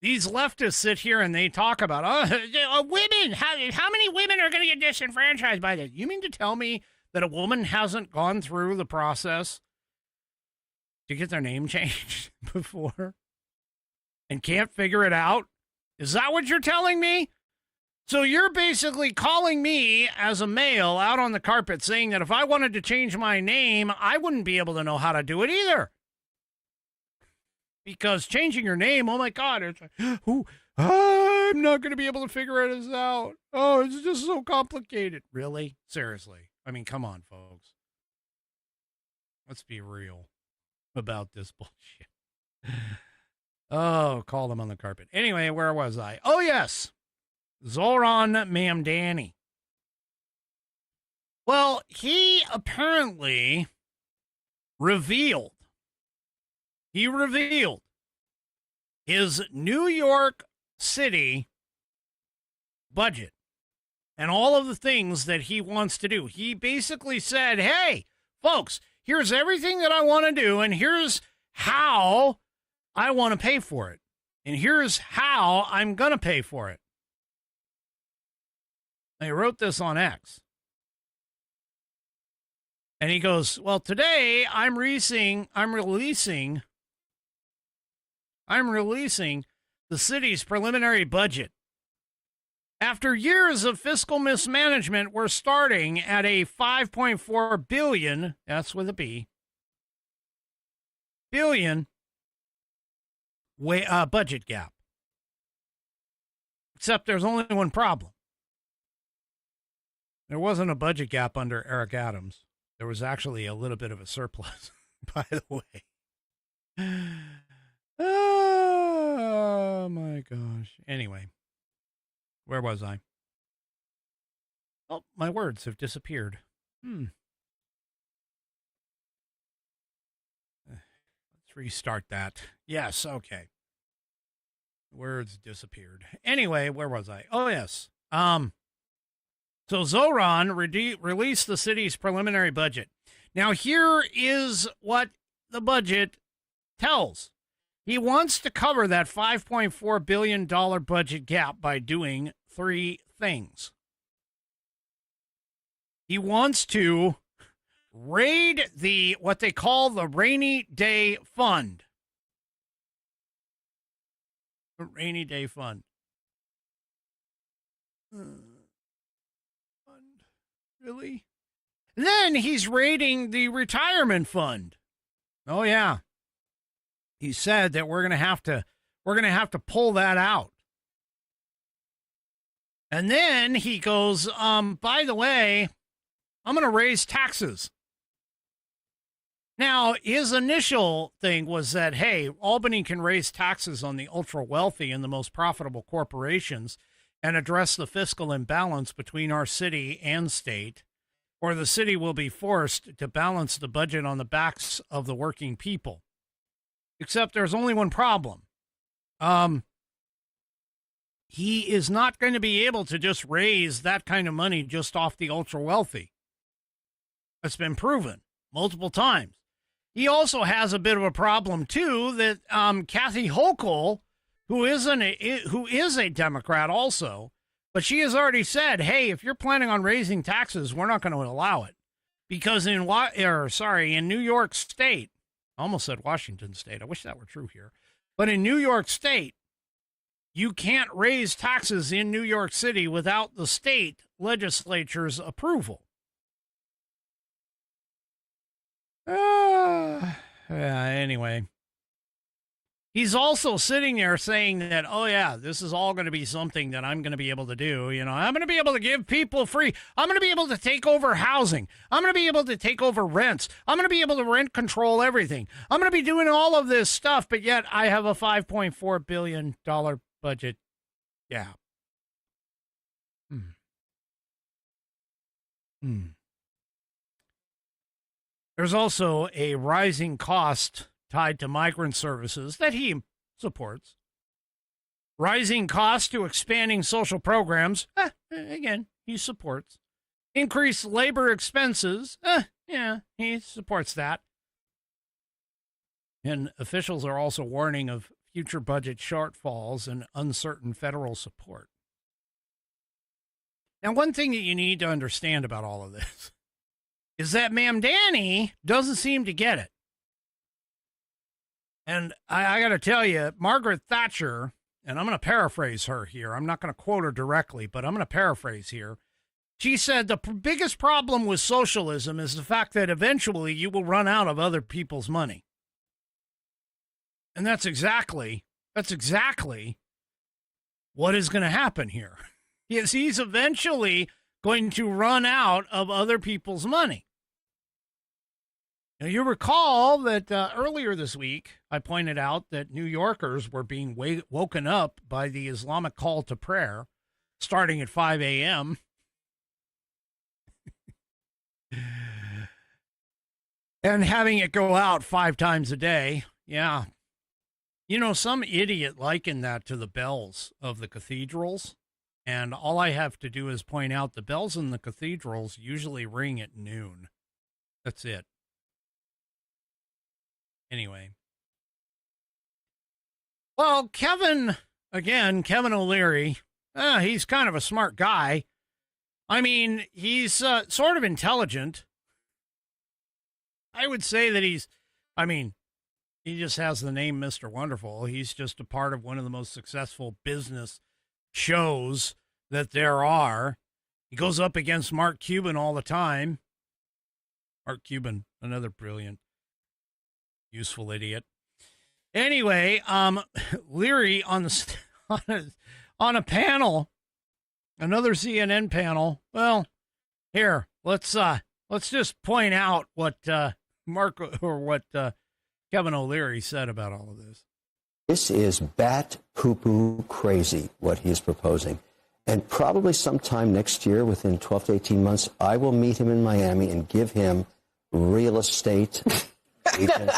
These leftists sit here and they talk about, women, how many women are going to get disenfranchised by this? You mean to tell me that a woman hasn't gone through the process to get their name changed before and can't figure it out? Is that what you're telling me? So you're basically calling me as a male out on the carpet saying that if I wanted to change my name, I wouldn't be able to know how to do it either. Because changing your name, oh my God, it's like, I'm not going to be able to figure this out. Oh, it's just so complicated. Really? Seriously. I mean, come on, folks. Let's be real about this bullshit. Oh, call them on the carpet. Anyway, where was I? Oh, yes. Zohran Mamdani. Well, he apparently revealed his New York City budget and all of the things that he wants to do. He basically said, hey, folks, here's everything that I want to do, and here's how I want to pay for it. And here's how I'm going to pay for it. I wrote this on X. And he goes, well, today I'm releasing the city's preliminary budget. After years of fiscal mismanagement, we're starting at a $5.4 billion, that's with a B, billion budget gap. Except there's only one problem. There wasn't a budget gap under Eric Adams. There was actually a little bit of a surplus, by the way. Oh, my gosh. Anyway, where was I? Oh, my words have disappeared. Let's restart that. Yes, okay. Words disappeared. Anyway, where was I? Oh, yes. So Zohran released the city's preliminary budget. Now, here is what the budget tells. He wants to cover that $5.4 billion budget gap by doing 3 things. He wants to raid what they call the rainy day fund. The rainy day fund. Really? Then he's raiding the retirement fund. Oh yeah. He said that we're going to have to pull that out. And then he goes, by the way, I'm going to raise taxes. Now, his initial thing was that, hey, Albany can raise taxes on the ultra wealthy and the most profitable corporations, and address the fiscal imbalance between our city and state, or the city will be forced to balance the budget on the backs of the working people. Except there's only one problem. He is not going to be able to just raise that kind of money just off the ultra wealthy. That's been proven multiple times. He also has a bit of a problem too that Kathy Hochul, who is a Democrat also, but she has already said, "Hey, if you're planning on raising taxes, we're not going to allow it," because in New York State, I almost said Washington State. I wish that were true here, but in New York State, you can't raise taxes in New York City without the state legislature's approval. Anyway, he's also sitting there saying that, oh, yeah, this is all going to be something that I'm going to be able to do. You know, I'm going to be able to give people free. I'm going to be able to take over housing. I'm going to be able to take over rents. I'm going to be able to rent control everything. I'm going to be doing all of this stuff, but yet I have a $5.4 billion budget gap. There's also a rising cost tied to migrant services that he supports. Rising costs to expanding social programs, again, he supports. Increased labor expenses, yeah, he supports that. And officials are also warning of future budget shortfalls and uncertain federal support. Now, one thing that you need to understand about all of this is that Ma'am Danny doesn't seem to get it. And I got to tell you, Margaret Thatcher, and I'm going to paraphrase her here. I'm not going to quote her directly, but I'm going to paraphrase here. She said the biggest problem with socialism is the fact that eventually you will run out of other people's money. And that's exactly what is going to happen here. He's eventually going to run out of other people's money. Now, you recall that earlier this week, I pointed out that New Yorkers were being woken up by the Islamic call to prayer starting at 5 a.m. and having it go out 5 times a day. Yeah. You know, some idiot likened that to the bells of the cathedrals. And all I have to do is point out the bells in the cathedrals usually ring at noon. That's it. Anyway. Well, Kevin O'Leary, he's kind of a smart guy. I mean, he's sort of intelligent. I would say that he just has the name Mr. Wonderful. He's just a part of one of the most successful business shows that there are. He goes up against Mark Cuban all the time. Mark Cuban, another brilliant, useful idiot. Anyway, Leary on a panel, another CNN panel. Well, here, let's just point out what Kevin O'Leary said about all of this. This is bat poo-poo crazy, what he is proposing. And probably sometime next year, within 12 to 18 months, I will meet him in Miami and give him Real Estate Agent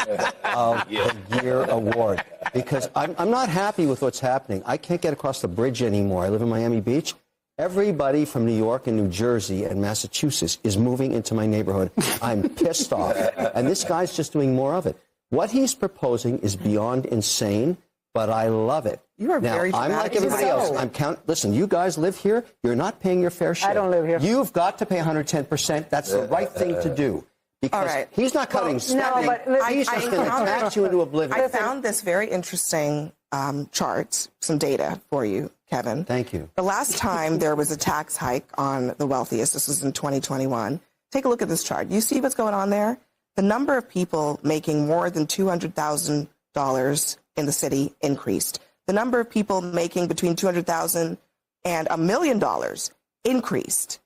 of the Year award. Because I'm not happy with what's happening. I can't get across the bridge anymore. I live in Miami Beach. Everybody from New York and New Jersey and Massachusetts is moving into my neighborhood. I'm pissed off. And this guy's just doing more of it. What he's proposing is beyond insane, but I love it. You are now, very I'm like everybody else. Listen, you guys live here. You're not paying your fair share. I don't live here. You've got to pay 110%. That's the right thing to do. Because he's not cutting spending. No, but he's just going to tax you into oblivion. I found this very interesting chart, some data for you, Kevin. Thank you. The last time there was a tax hike on the wealthiest, this was in 2021. Take a look at this chart. You see what's going on there? The number of people making more than $200,000 in the city increased. The number of people making between $200,000 and $1 million increased.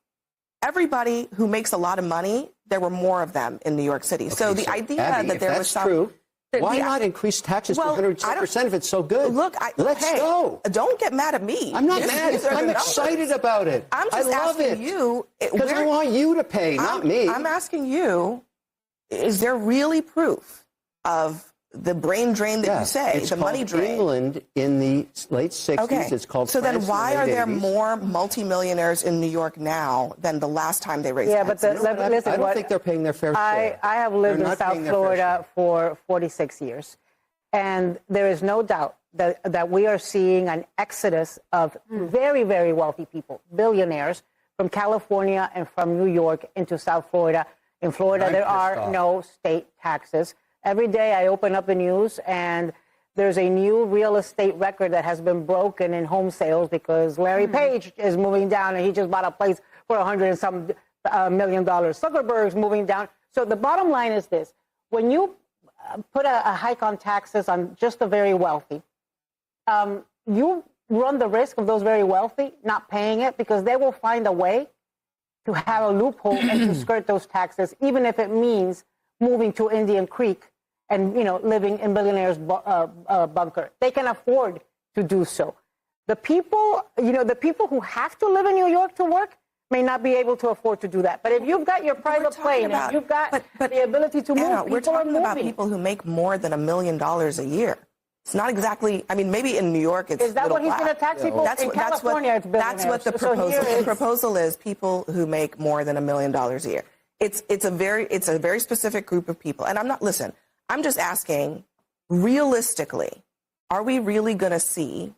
Everybody who makes a lot of money, there were more of them in New York City. Okay, so the idea Abby, that there was some... True, Why not increase taxes for 110% if it's so good? Look, let's go. Don't get mad at me. I'm not mad. I'm excited about it. I'm just asking you. Because I want you to pay, not me. I'm asking you, is there really proof of the brain drain that you say, it's the money drain? England in the late 60s. Okay. It's called So France then why in the are late there 80s. more multimillionaires in New York now than the last time they raised taxes? Listen, I don't think they're paying their fair share. I have lived They're in not South paying their fair Florida for 46 years, and there is no doubt that we are seeing an exodus of very, very wealthy people, billionaires, from California and from New York into South Florida. In Florida, there are no state taxes. Every day I open up the news and there's a new real estate record that has been broken in home sales because Larry Page is moving down and he just bought a place for $100 and some million. Zuckerberg's moving down. So the bottom line is this. When you put a hike on taxes on just the very wealthy, you run the risk of those very wealthy not paying it because they will find a way to have a loophole and to skirt those taxes, even if it means moving to Indian Creek and, living in billionaires' bunker. They can afford to do so. The people, the people who have to live in New York to work may not be able to afford to do that. But if you've got your private plane and you've got the ability to move, people we're talking are about moving. people who make more than $1 million a year. It's not exactly, maybe in New York it's Is that what he's going to tax people? In California, it's billionaires. That's what the proposal The proposal is, people who make more than $1 million a year. It's a very specific group of people. And I'm just asking, realistically, are we really going to see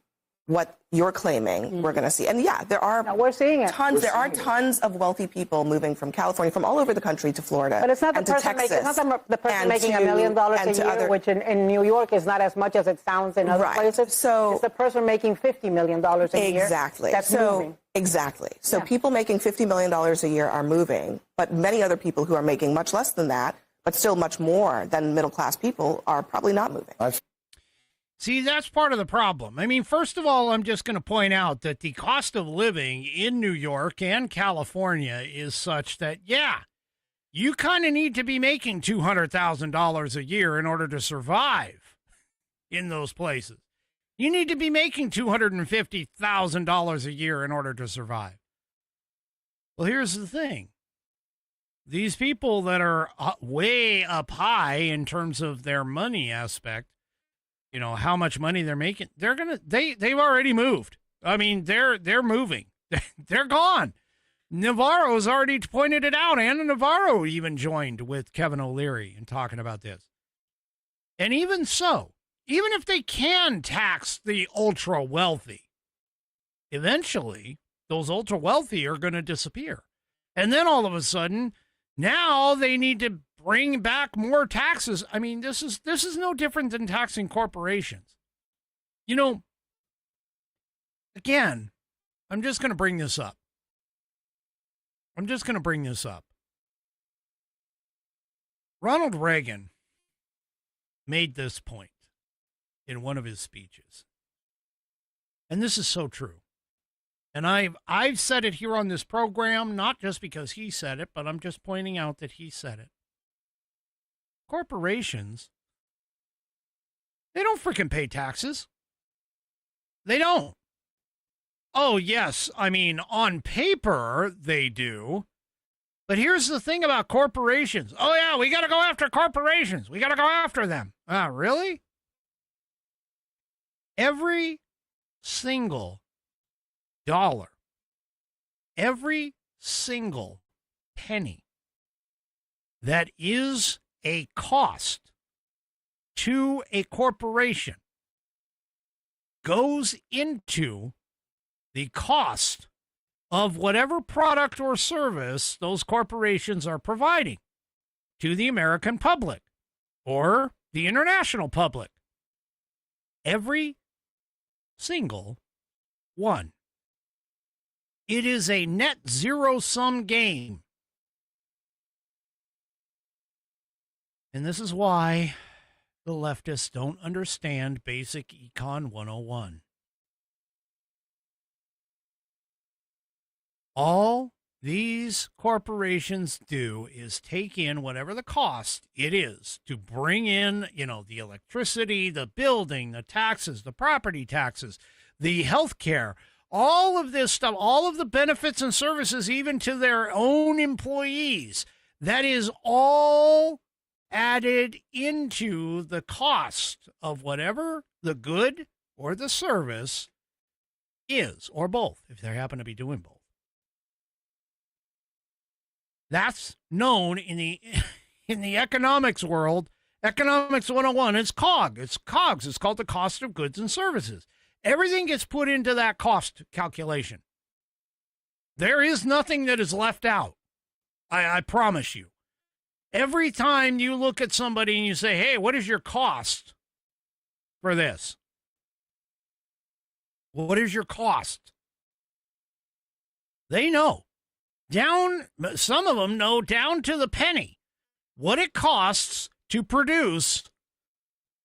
what you're claiming we're going to see? And there are we're seeing it. There are tons of wealthy people moving from California, from all over the country to Florida. But it's not the and to person Texas. it's not the person making $1 million a year, which in New York is not as much as it sounds in other places. So it's the person making $50 million a year. Exactly. That's moving. Exactly. So people making $50 million a year are moving, but many other people who are making much less than that, but still much more than middle-class people, are probably not moving. See, that's part of the problem. First of all, I'm just going to point out that the cost of living in New York and California is such that, you kind of need to be making $200,000 a year in order to survive in those places. You need to be making $250,000 a year in order to survive. Well, here's the thing. These people that are way up high in terms of their money aspect, how much money they're making, they've already moved. They're moving. They're gone. Navarro's already pointed it out. Anna Navarro even joined with Kevin O'Leary in talking about this. And even so, even if they can tax the ultra wealthy, eventually those ultra wealthy are going to disappear. And then all of a sudden, now they need to bring back more taxes. This is no different than taxing corporations. Again, I'm just going to bring this up. Ronald Reagan made this point in one of his speeches. And this is so true. And I've said it here on this program, not just because he said it, but I'm just pointing out that he said it. Corporations, they don't freaking pay taxes. They don't. Oh, yes. On paper, they do. But here's the thing about corporations. Oh, yeah, we got to go after corporations. We got to go after them. Really? Every single dollar, every single penny that is a cost to a corporation goes into the cost of whatever product or service those corporations are providing to the American public or the international public. Every single one. It is a net zero-sum game. And this is why the leftists don't understand basic Econ 101. All these corporations do is take in whatever the cost it is to bring in, the electricity, the building, the taxes, the property taxes, the health care, all of this stuff, all of the benefits and services, even to their own employees. That is all added into the cost of whatever the good or the service is, or both, if they happen to be doing both. That's known in the economics world. Economics 101, it's COG. It's COGS. It's called the cost of goods and services. Everything gets put into that cost calculation. There is nothing that is left out. I promise you. Every time you look at somebody and you say, hey, what is your cost for this? What is your cost? They know. Some of them know down to the penny what it costs to produce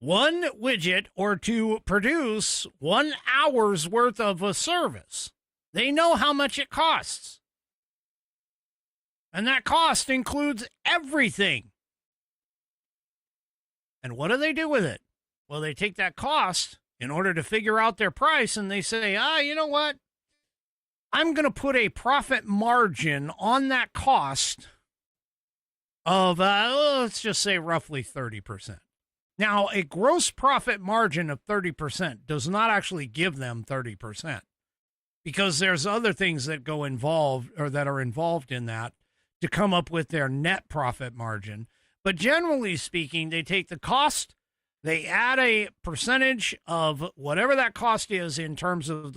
one widget or to produce 1 hour's worth of a service. They know how much it costs. And that cost includes everything. And what do they do with it? Well, they take that cost in order to figure out their price, and they say, you know what? I'm going to put a profit margin on that cost of, let's just say roughly 30%. Now, a gross profit margin of 30% does not actually give them 30%, because there's other things that go involved or that are involved in that to come up with their net profit margin. But generally speaking, they take the cost, they add a percentage of whatever that cost is in terms of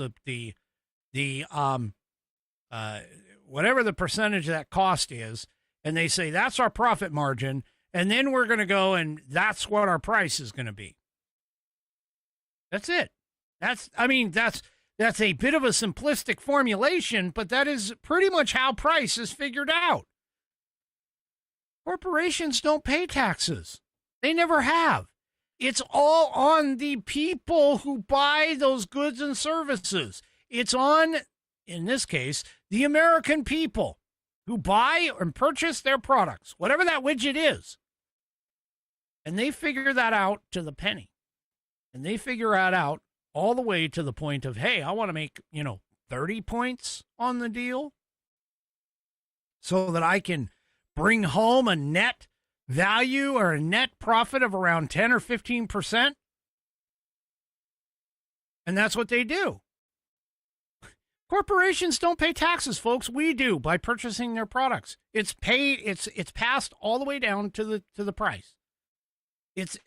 whatever the percentage of that cost is, and they say that's our profit margin, and then we're going to go and that's what our price is going to be. That's it. That's a bit of a simplistic formulation, but that is pretty much how price is figured out. Corporations don't pay taxes. They never have. It's all on the people who buy those goods and services. It's on, in this case, the American people who buy and purchase their products, whatever that widget is. And they figure that out to the penny. And they figure that out all the way to the point of, hey, I want to make, 30 points on the deal so that I can bring home a net value or a net profit of around 10 or 15%. And that's what they do. Corporations don't pay taxes, folks. We do by purchasing their products. It's paid. It's passed all the way down to the price. It's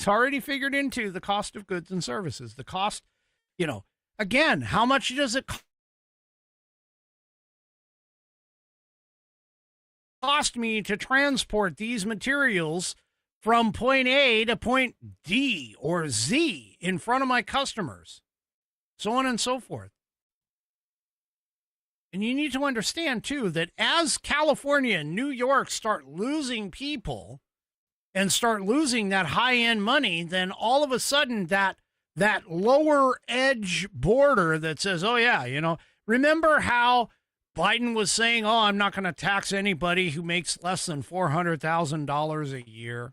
already figured into the cost of goods and services. The cost, again, how much does it cost me to transport these materials from point A to point D or Z in front of my customers, so on and so forth. And you need to understand, too, that as California and New York start losing people and start losing that high-end money, then all of a sudden that lower edge border that says, oh, yeah, remember how Biden was saying, oh, I'm not going to tax anybody who makes less than $400,000 a year.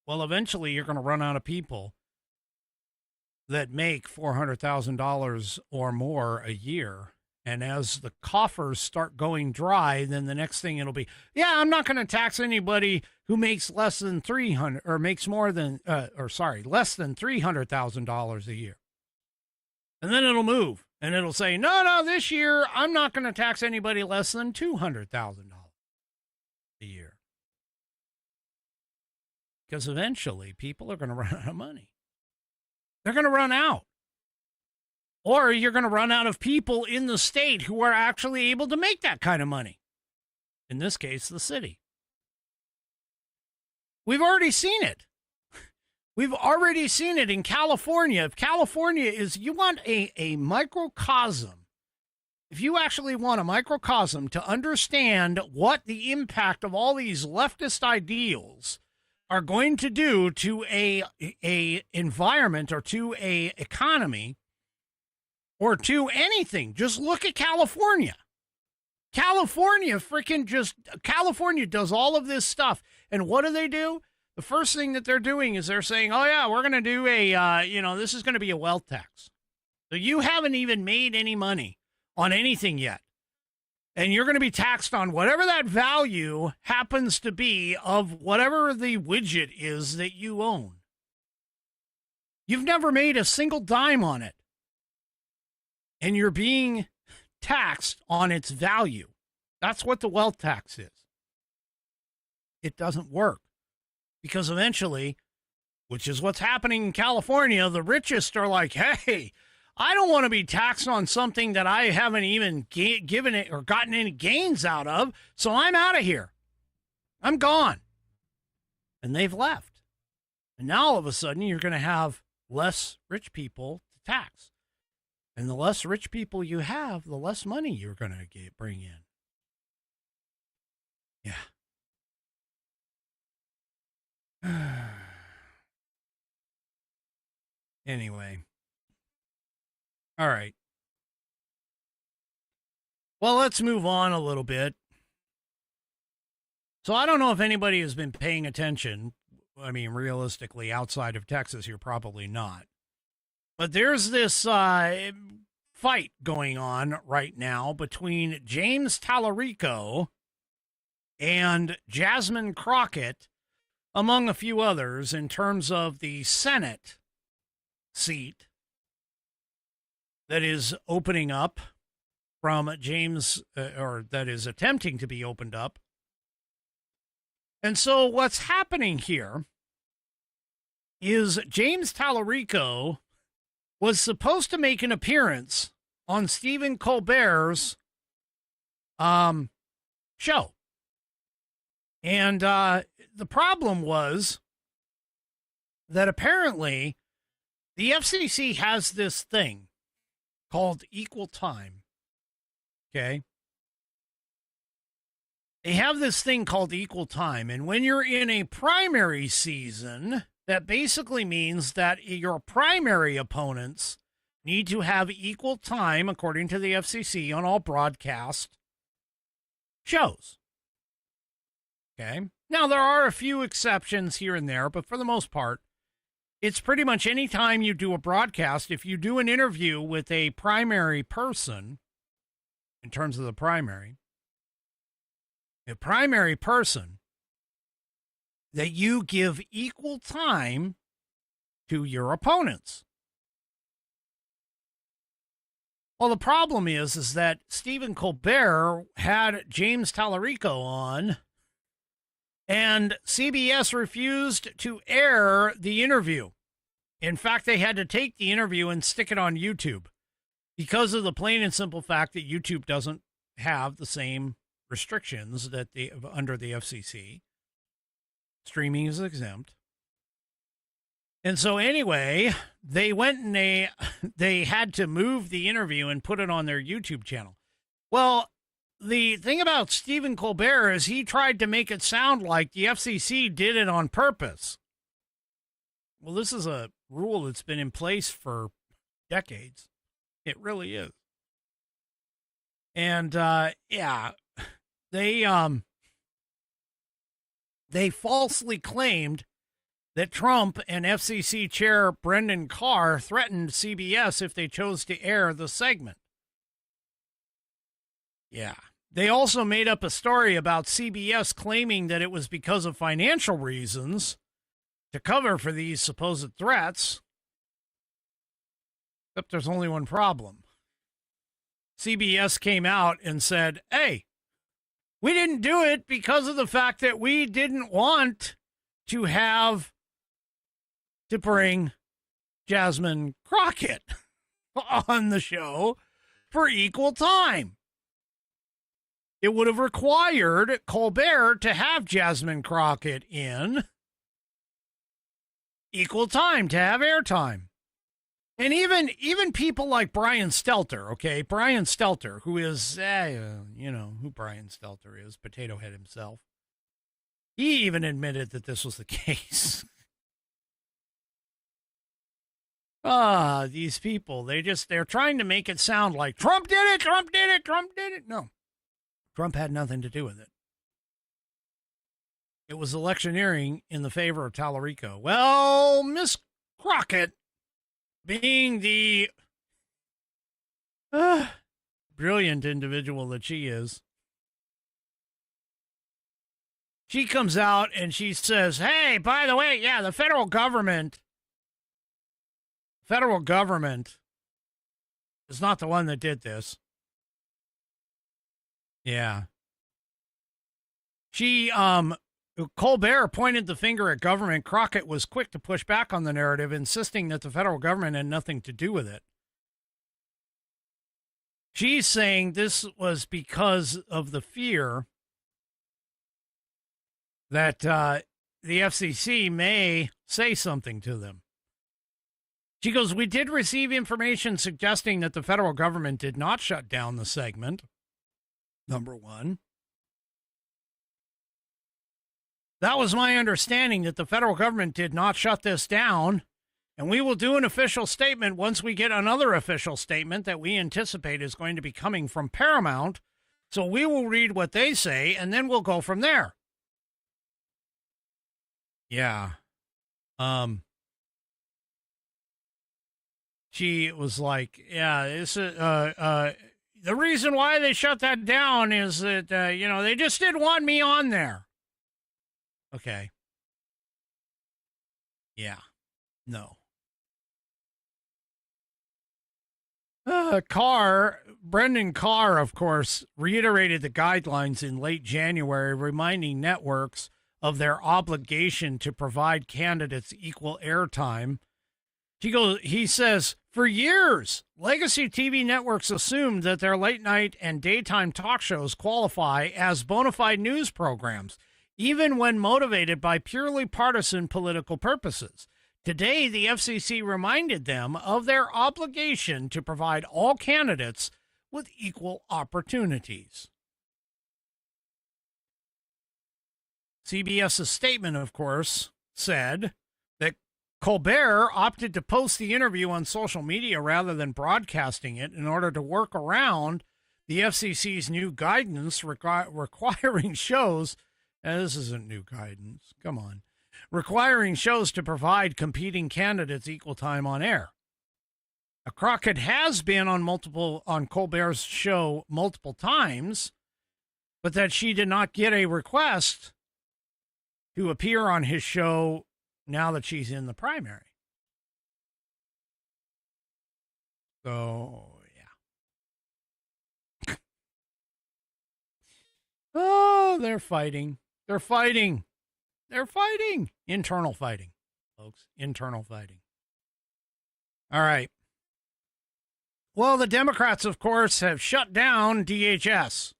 Well, eventually you're going to run out of people that make $400,000 or more a year. And as the coffers start going dry, then the next thing it'll be, I'm not going to tax anybody who makes less than less than $300,000 a year. And then it'll move and it'll say, no, this year I'm not going to tax anybody less than $200,000 a year. Because eventually people are going to run out of money. They're going to run out. Or you're going to run out of people in the state who are actually able to make that kind of money. In this case, the city. We've already seen it. We've already seen it in California. If California is, you want a microcosm, if you actually want a microcosm to understand what the impact of all these leftist ideals are going to do to a environment or to a economy, or to anything, just look at California. California California does all of this stuff. And what do? The first thing that they're doing is they're saying, oh yeah, we're going to do this is going to be a wealth tax. So you haven't even made any money on anything yet. And you're going to be taxed on whatever that value happens to be of whatever the widget is that you own. You've never made a single dime on it. And you're being taxed on its value. That's what the wealth tax is. It doesn't work. Because eventually, which is what's happening in California, the richest are like, hey, I don't want to be taxed on something that I haven't even given it or gotten any gains out of, so I'm out of here. I'm gone. And they've left. And now all of a sudden, you're going to have less rich people to tax. And the less rich people you have, the less money you're going to bring in. Yeah. Anyway. All right. Well, let's move on a little bit. So I don't know if anybody has been paying attention. I mean, realistically, outside of Texas, you're probably not. But there's this fight going on right now between James Tallarico and Jasmine Crockett, among a few others, in terms of the Senate seat that is opening up from James, or that is attempting to be opened up. And so what's happening here is James Tallarico was supposed to make an appearance on Stephen Colbert's show. And the problem was that apparently the FCC has this thing called equal time. Okay. They have this thing called equal time. And when you're in a primary season, that basically means that your primary opponents need to have equal time, according to the FCC, on all broadcast shows. Okay. Now, there are a few exceptions here and there, but for the most part, it's pretty much any time you do a broadcast, if you do an interview with a primary person, in terms of the primary, a primary person, that you give equal time to your opponents. Well, the problem is that Stephen Colbert had James Tallarico on, and CBS refused to air the interview. In fact, they had to take the interview and stick it on YouTube because of the plain and simple fact that YouTube doesn't have the same restrictions that under the FCC. Streaming is exempt. And so anyway, they went and they had to move the interview and put it on their YouTube channel. Well, the thing about Stephen Colbert is he tried to make it sound like the FCC did it on purpose. Well, this is a rule that's been in place for decades. It really is. And, yeah, they falsely claimed that Trump and FCC Chair Brendan Carr threatened CBS if they chose to air the segment. Yeah. They also made up a story about CBS claiming that it was because of financial reasons to cover for these supposed threats. Except there's only one problem. CBS came out and said, hey, we didn't do it because of the fact that we didn't want to have to bring Jasmine Crockett on the show for equal time. It would have required Colbert to have Jasmine Crockett in equal time to have airtime. And even people like Brian Stelter, okay? Brian Stelter, who is, you know who Brian Stelter is, Potato Head himself. He even admitted that this was the case. These people, they're trying to make it sound like Trump did it, Trump did it, Trump did it. No. Trump had nothing to do with it. It was electioneering in the favor of Tallarico. Well, Miss Crockett, being the brilliant individual that she is, she comes out and she says, hey, by the way, yeah, the federal government is not the one that did this. Yeah. Colbert pointed the finger at government. Crockett was quick to push back on the narrative, insisting that the federal government had nothing to do with it. She's saying this was because of the fear that the FCC may say something to them. She goes, we did receive information suggesting that the federal government did not shut down the segment. Number one. That was my understanding, that the federal government did not shut this down. And we will do an official statement once we get another official statement that we anticipate is going to be coming from Paramount. So we will read what they say, and then we'll go from there. Yeah. She was like, yeah, it's the reason why they shut that down is that, they just didn't want me on there. Okay. Yeah. No. Brendan Carr, of course, reiterated the guidelines in late January, reminding networks of their obligation to provide candidates equal airtime. He says, for years, legacy TV networks assumed that their late night and daytime talk shows qualify as bona fide news programs, even when motivated by purely partisan political purposes. Today, the FCC reminded them of their obligation to provide all candidates with equal opportunities. CBS's statement, of course, said that Colbert opted to post the interview on social media rather than broadcasting it in order to work around the FCC's new guidance requiring shows. This isn't new guidance. Come on. Requiring shows to provide competing candidates equal time on air. Crockett has been on Colbert's show multiple times, but that she did not get a request to appear on his show now that she's in the primary. So, yeah. Oh, they're fighting. They're fighting. They're fighting. Internal fighting, folks. Internal fighting. All right. Well, the Democrats, of course, have shut down DHS.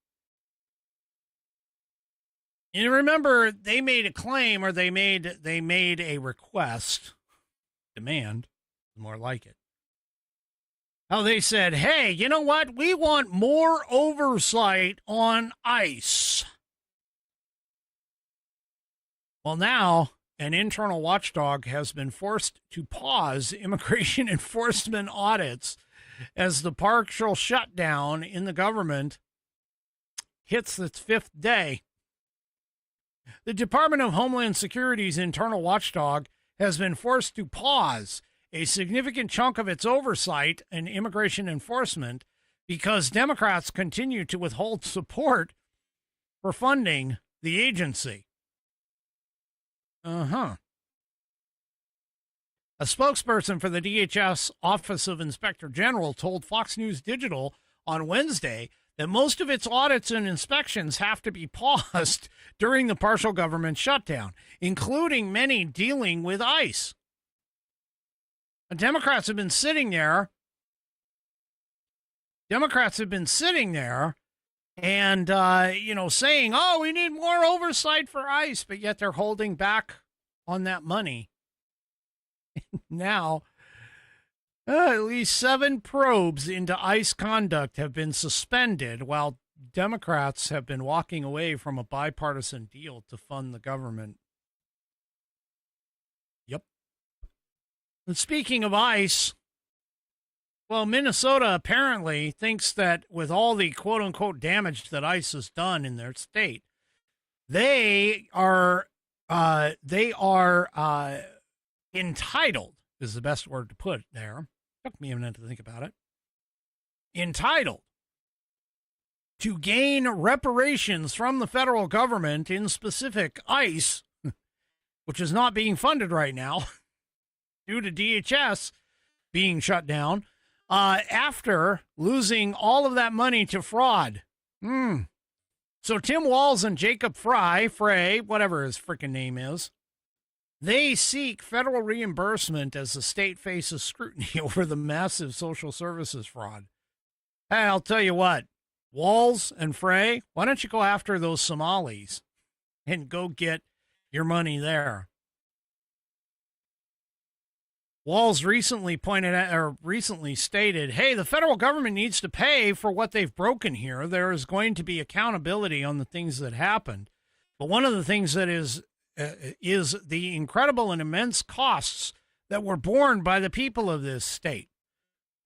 You remember they made a claim, or they made a request, demand, more like it. How they said, hey, you know what? We want more oversight on ICE. Well, now an internal watchdog has been forced to pause immigration enforcement audits as the partial shutdown in the government hits its fifth day. The Department of Homeland Security's internal watchdog has been forced to pause a significant chunk of its oversight in immigration enforcement because Democrats continue to withhold support for funding the agency. A spokesperson for the DHS Office of Inspector General told Fox News Digital on Wednesday that most of its audits and inspections have to be paused during the partial government shutdown, including many dealing with ICE. The Democrats have been sitting there. And, saying, oh, we need more oversight for ICE, but yet they're holding back on that money. Now, at least 7 probes into ICE conduct have been suspended while Democrats have been walking away from a bipartisan deal to fund the government. Yep. And speaking of ICE, Well, Minnesota apparently thinks that with all the quote unquote damage that ICE has done in their state, they are entitled, is the best word to put there. Took me a minute to think about it. Entitled to gain reparations from the federal government, in specific ICE, which is not being funded right now due to DHS being shut down, after losing all of that money to fraud. So Tim Walz and Jacob Frey, whatever his freaking name is, they seek federal reimbursement as the state faces scrutiny over the massive social services fraud. Hey, I'll tell you what, Walz and Frey, why don't you go after those Somalis and go get your money there? Walz recently stated, hey, the federal government needs to pay for what they've broken here. There is going to be accountability on the things that happened. But one of the things that is the incredible and immense costs that were borne by the people of this state.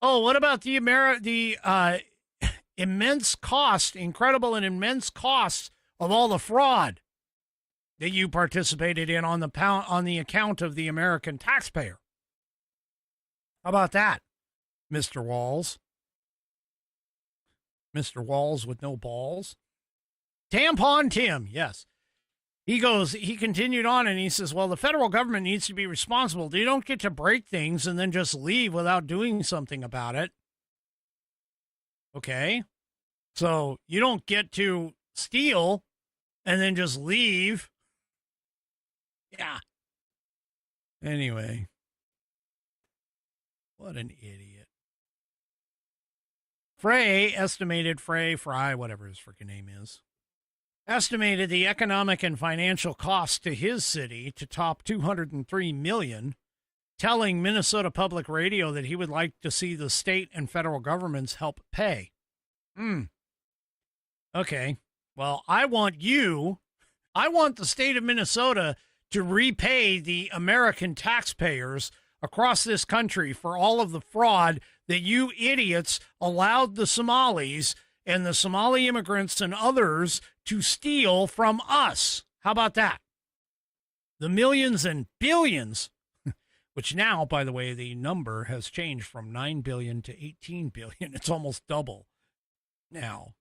Oh, what about the immense cost, incredible and immense costs of all the fraud that you participated in on the account of the American taxpayer? How about that, Mr. Walz? Mr. Walz with no balls? Tampon Tim, yes. He continued on and he says, well, the federal government needs to be responsible. They don't get to break things and then just leave without doing something about it. Okay. So you don't get to steal and then just leave. Yeah. Anyway. What an idiot. Frey, whatever his freaking name is, estimated the economic and financial cost to his city to top $203 million, telling Minnesota Public Radio that he would like to see the state and federal governments help pay. Okay. Well, I want the state of Minnesota to repay the American taxpayers across this country for all of the fraud that you idiots allowed the Somalis and the Somali immigrants and others to steal from us. How about that? The millions and billions, which now, by the way, the number has changed from 9 billion to 18 billion. It's almost double now.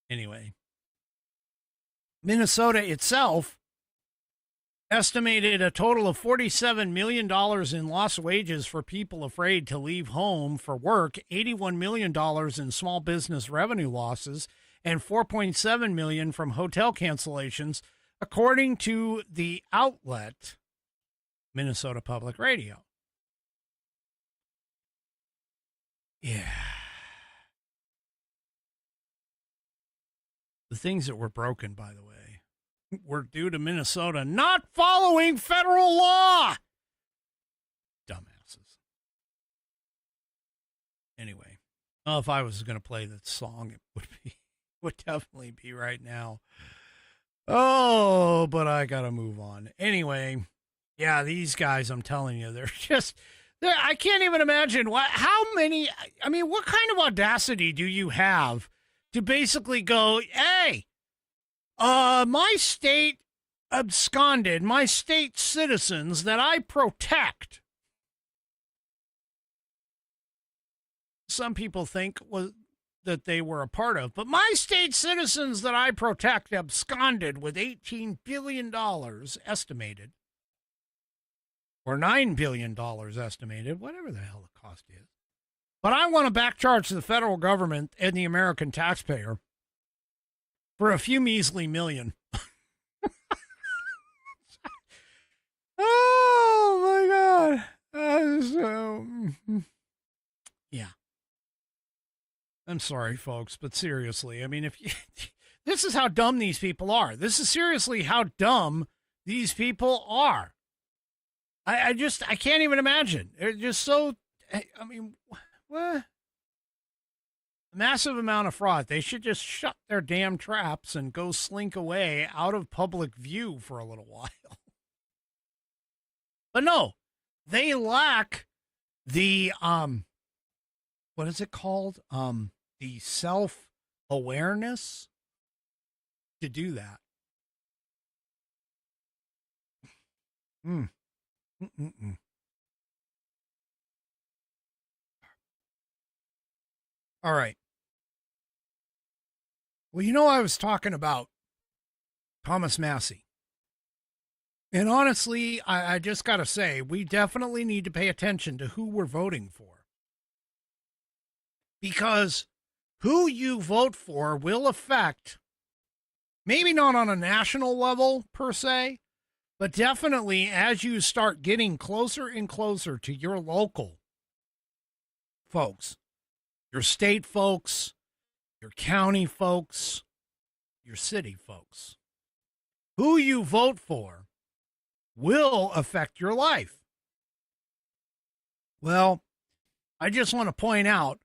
Anyway, Minnesota itself estimated a total of $47 million in lost wages for people afraid to leave home for work, $81 million in small business revenue losses, and $4.7 million from hotel cancellations, according to the outlet Minnesota Public Radio. Yeah. The things that were broken, by the way, were due to Minnesota not following federal law. Dumbasses. Anyway, well, if I was going to play that song, it would definitely be right now. Oh, but I got to move on. Anyway, yeah, these guys, I'm telling you, I can't even imagine what kind of audacity do you have to basically go, hey, my state absconded, my state citizens that I protect. Some people think that they were a part of, but my state citizens that I protect absconded with $18 billion estimated, or $9 billion estimated, whatever the hell the cost is. But I want to backcharge the federal government and the American taxpayer for a few measly million. Oh, my God. Yeah. I'm sorry, folks, but seriously, I mean, this is how dumb these people are. This is seriously how dumb these people are. I can't even imagine. They're just so, what? Massive amount of fraud. They should just shut their damn traps and go slink away out of public view for a little while. But no, they lack the what is it called? The self-awareness to do that. All right. Well, I was talking about Thomas Massey. And honestly, I just got to say, we definitely need to pay attention to who we're voting for. Because who you vote for will affect, maybe not on a national level per se, but definitely as you start getting closer and closer to your local folks, your state folks, your county folks, your city folks. Who you vote for will affect your life. Well, I just want to point out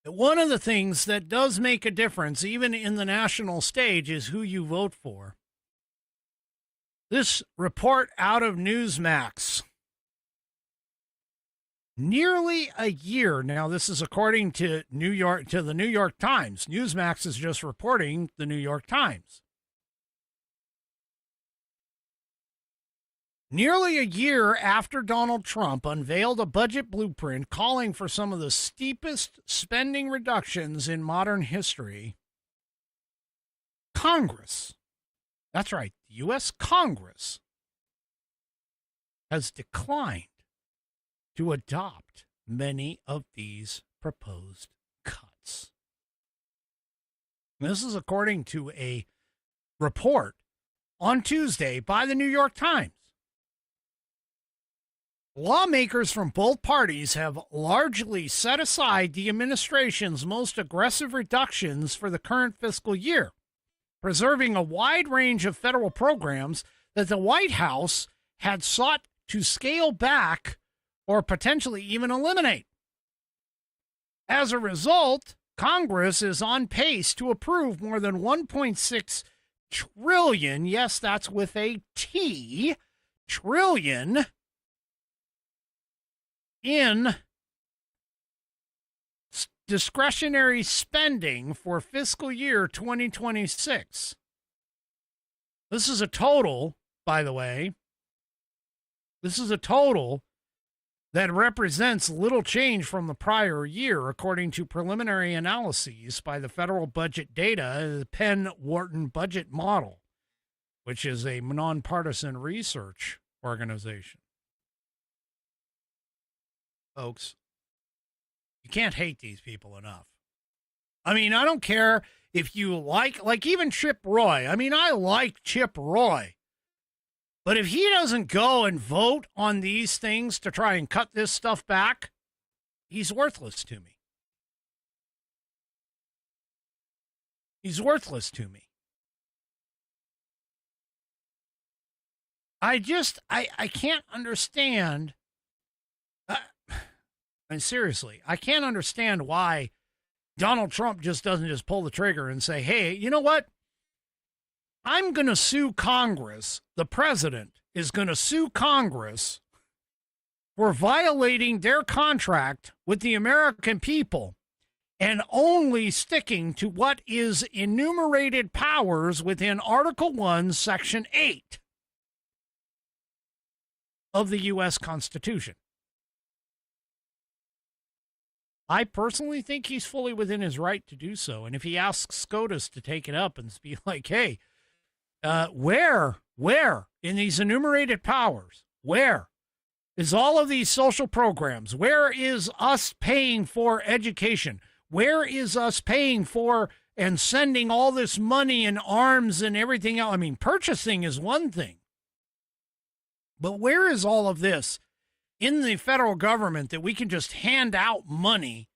that one of the things that does make a difference, even in the national stage, is who you vote for. This report out of Newsmax. Nearly a year now, this is according to the New York Times. Newsmax is just reporting the New York Times. Nearly a year after Donald Trump unveiled a budget blueprint calling for some of the steepest spending reductions in modern history, Congress, that's right, the U.S. Congress, has declined to adopt many of these proposed cuts. This is according to a report on Tuesday by the New York Times. Lawmakers from both parties have largely set aside the administration's most aggressive reductions for the current fiscal year, preserving a wide range of federal programs that the White House had sought to scale back or potentially even eliminate. As a result, Congress is on pace to approve more than $1.6 trillion, yes, that's with a T, trillion, in discretionary spending for fiscal year 2026. This is a total, by the way, that represents little change from the prior year, according to preliminary analyses by the federal budget data, the Penn-Wharton budget model, which is a nonpartisan research organization. Folks, you can't hate these people enough. I mean, I don't care if you like even Chip Roy. I mean, I like Chip Roy. But if he doesn't go and vote on these things to try and cut this stuff back, he's worthless to me. He's worthless to me. I can't understand. And seriously, I can't understand why Donald Trump just doesn't just pull the trigger and say, hey, you know what? I'm going to sue Congress. The president is going to sue Congress for violating their contract with the American people and only sticking to what is enumerated powers within Article 1, Section 8 of the U.S. Constitution. I personally think he's fully within his right to do so. And if he asks SCOTUS to take it up and be like, hey, where in these enumerated powers, where is all of these social programs? Where is us paying for education? Where is us paying for and sending all this money and arms and everything else? I mean, purchasing is one thing. But where is all of this in the federal government that we can just hand out money,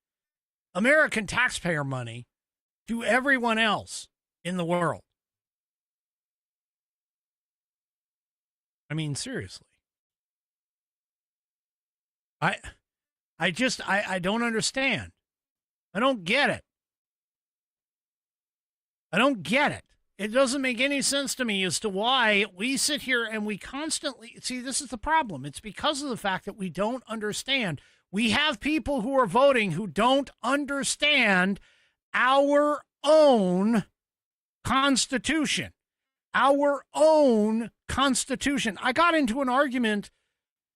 American taxpayer money, to everyone else in the world? I mean, seriously. I don't understand. I don't get it. I don't get it. It doesn't make any sense to me as to why we sit here and we constantly see this is the problem. It's because of the fact that we don't understand We have people who are voting who don't understand our own Constitution. Our own Constitution. I got into an argument.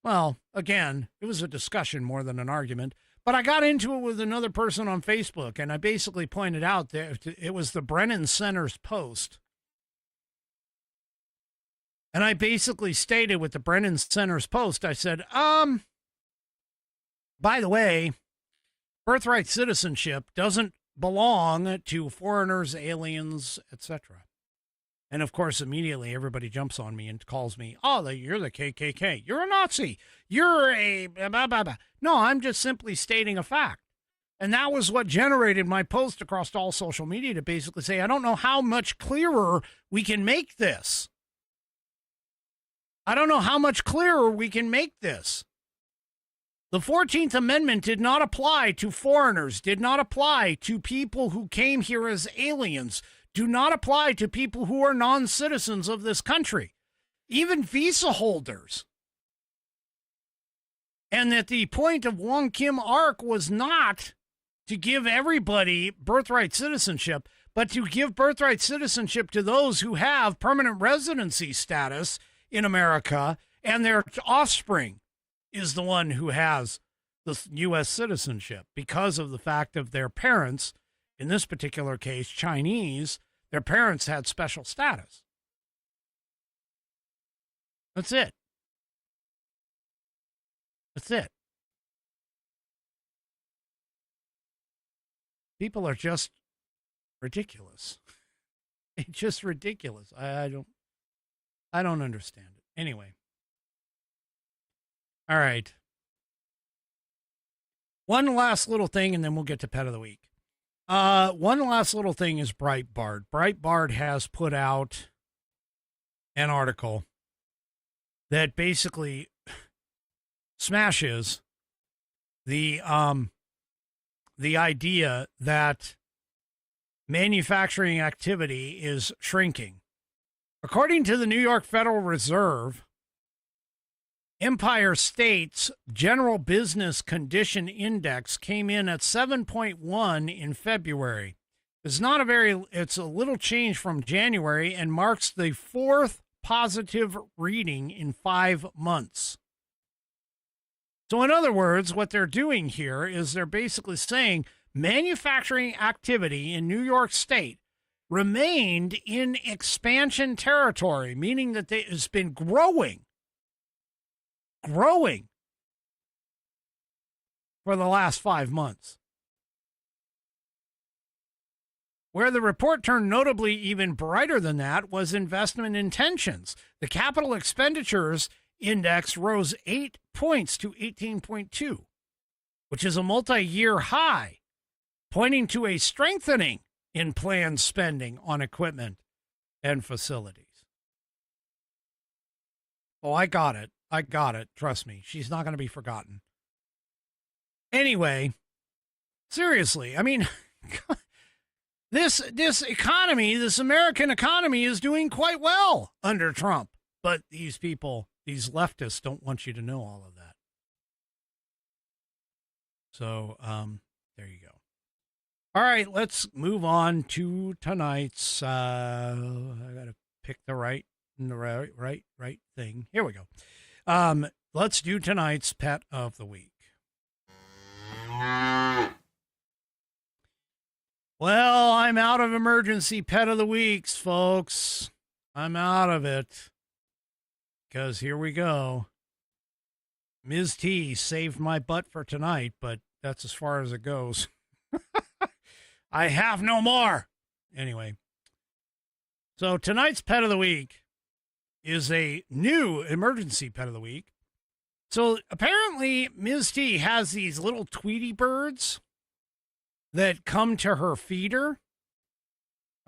Well, again, it was a discussion more than an argument, but I got into it with another person on Facebook, and I basically pointed out that it was the Brennan Center's post. And I basically stated with the Brennan Center's post, I said, by the way, birthright citizenship doesn't belong to foreigners, aliens, etc. And of course, immediately everybody jumps on me and calls me, oh, you're the KKK. You're a Nazi. You're a blah, blah, blah. No, I'm just simply stating a fact. And that was what generated my post across all social media to basically say, I don't know how much clearer we can make this. I don't know how much clearer we can make this. The 14th Amendment did not apply to foreigners, did not apply to people who came here as aliens, do not apply to people who are non-citizens of this country, even visa holders. And that the point of Wong Kim Ark was not to give everybody birthright citizenship, but to give birthright citizenship to those who have permanent residency status in America, and their offspring is the one who has the U.S. citizenship because of the fact of their parents, in this particular case, Chinese, their parents had special status. That's it. That's it. People are just ridiculous. It's just ridiculous. I don't understand it. Anyway. All right. One last little thing, and then we'll get to Pet of the Week. One last little thing is Breitbart. Breitbart has put out an article that basically smashes the idea that manufacturing activity is shrinking. According to the New York Federal Reserve, Empire State's General Business Condition Index came in at 7.1 in February. It's a little change from January and marks the fourth positive reading in 5 months. So in other words, what they're doing here is they're basically saying manufacturing activity in New York State remained in expansion territory, meaning that it's been growing for the last 5 months. Where the report turned notably even brighter than that was investment intentions. The capital expenditures index rose 8 points to 18.2, which is a multi-year high, pointing to a strengthening in planned spending on equipment and facilities. Oh, I got it. Trust me. She's not going to be forgotten. Anyway, seriously, I mean, this economy, this American economy is doing quite well under Trump. But these people, these leftists don't want you to know all of that. So, there you go. All right, let's move on to tonight's, I got to pick the right thing. Here we go. Let's do tonight's Pet of the Week. Well, I'm out of emergency Pet of the Weeks, folks. I'm out of it. Because here we go. Ms. T saved my butt for tonight, but that's as far as it goes. I have no more. Anyway. So tonight's Pet of the Week is a new emergency Pet of the Week. So apparently Ms. T has these little Tweety birds that come to her feeder.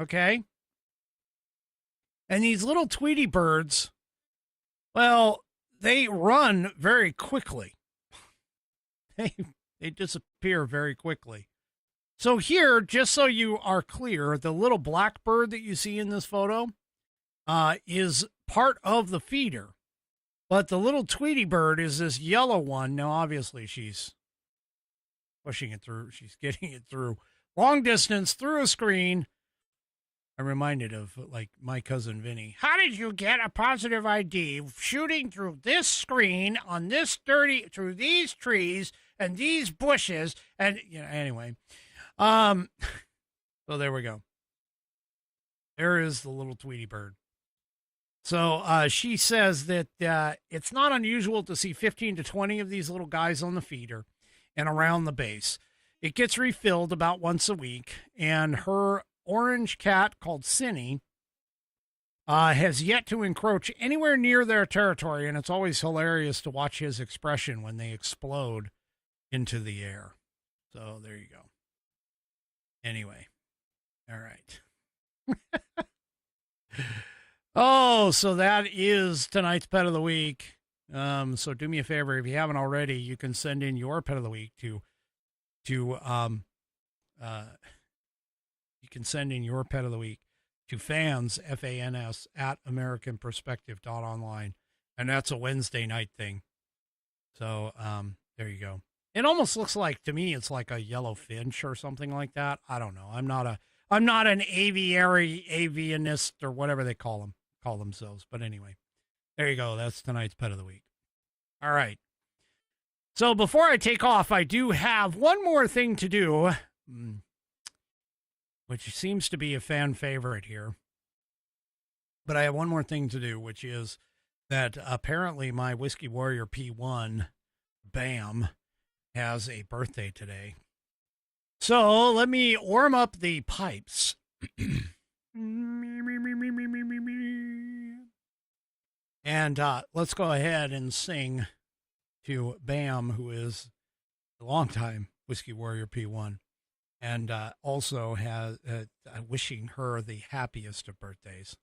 Okay. And these little Tweety birds, well, they run very quickly. They disappear very quickly. So here, just so you are clear, the little black bird that you see in this photo is part of the feeder. But the little Tweety bird is this yellow one. Now, obviously, she's pushing it through. She's getting it through long distance through a screen. I'm reminded of like my cousin Vinny. How did you get a positive ID shooting through this screen on this through these trees and these bushes? And anyway, so there we go. There is the little Tweety bird. So she says that it's not unusual to see 15 to 20 of these little guys on the feeder and around the base. It gets refilled about once a week, and her orange cat called Cinny has yet to encroach anywhere near their territory, and it's always hilarious to watch his expression when they explode into the air. So there you go. Anyway, all right. Oh, so that is tonight's Pet of the Week. So do me a favor, if you haven't already, you can send in your Pet of the Week you can send in your Pet of the Week to fans, FANS, at AmericanPerspective.online. And that's a Wednesday night thing. So there you go. It almost looks like, to me, it's like a yellow finch or something like that. I don't know. I'm not an avianist or whatever they call themselves. But anyway, there you go. That's tonight's Pet of the Week. All right. So before I take off, I do have one more thing to do, which seems to be a fan favorite here. But I have one more thing to do, which is that apparently my Whiskey Warrior P1, Bam, has a birthday today. So let me warm up the pipes. And let's go ahead and sing to Bam, who is a longtime Whiskey Warrior P1, and also has wishing her the happiest of birthdays.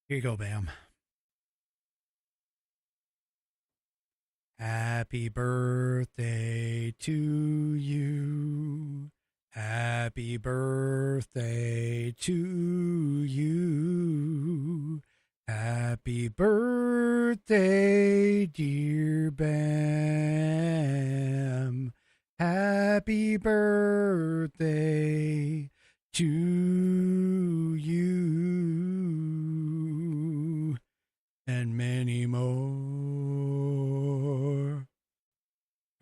Here you go, Bam. Happy birthday to you. Happy birthday to you. Happy birthday, dear Bam. Happy birthday to you. And many more.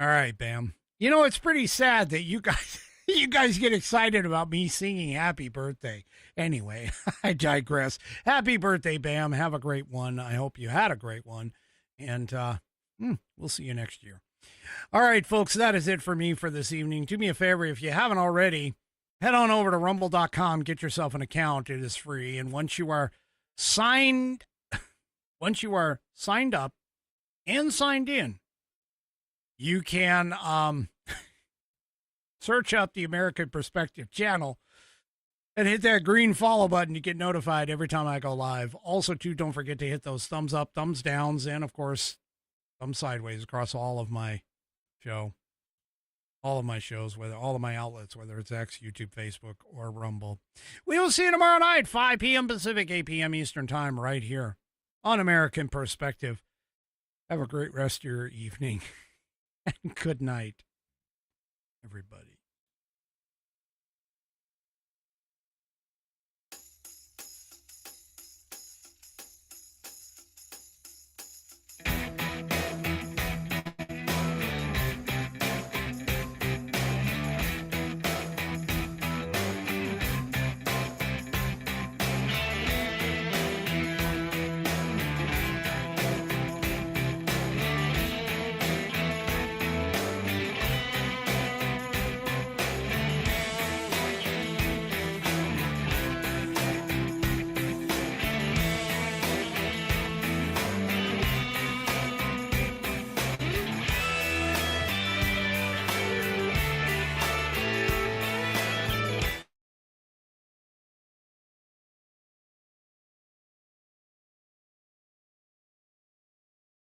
All right, Bam. You know, it's pretty sad that you guys get excited about me singing happy birthday. Anyway, I digress. Happy birthday, Bam. Have a great one. I hope you had a great one. And we'll see you next year. All right, folks, that is it for me for this evening. Do me a favor, if you haven't already, head on over to rumble.com, get yourself an account. It is free. And once you are signed up and signed in, you can search up the American Perspective channel and hit that green follow button to get notified every time I go live. Also, too, don't forget to hit those thumbs up, thumbs downs, and, of course, thumbs sideways across all of my shows, all of my outlets, whether it's X, YouTube, Facebook, or Rumble. We will see you tomorrow night, 5 p.m. Pacific, 8 p.m. Eastern Time, right here on American Perspective. Have a great rest of your evening, and good night, everybody.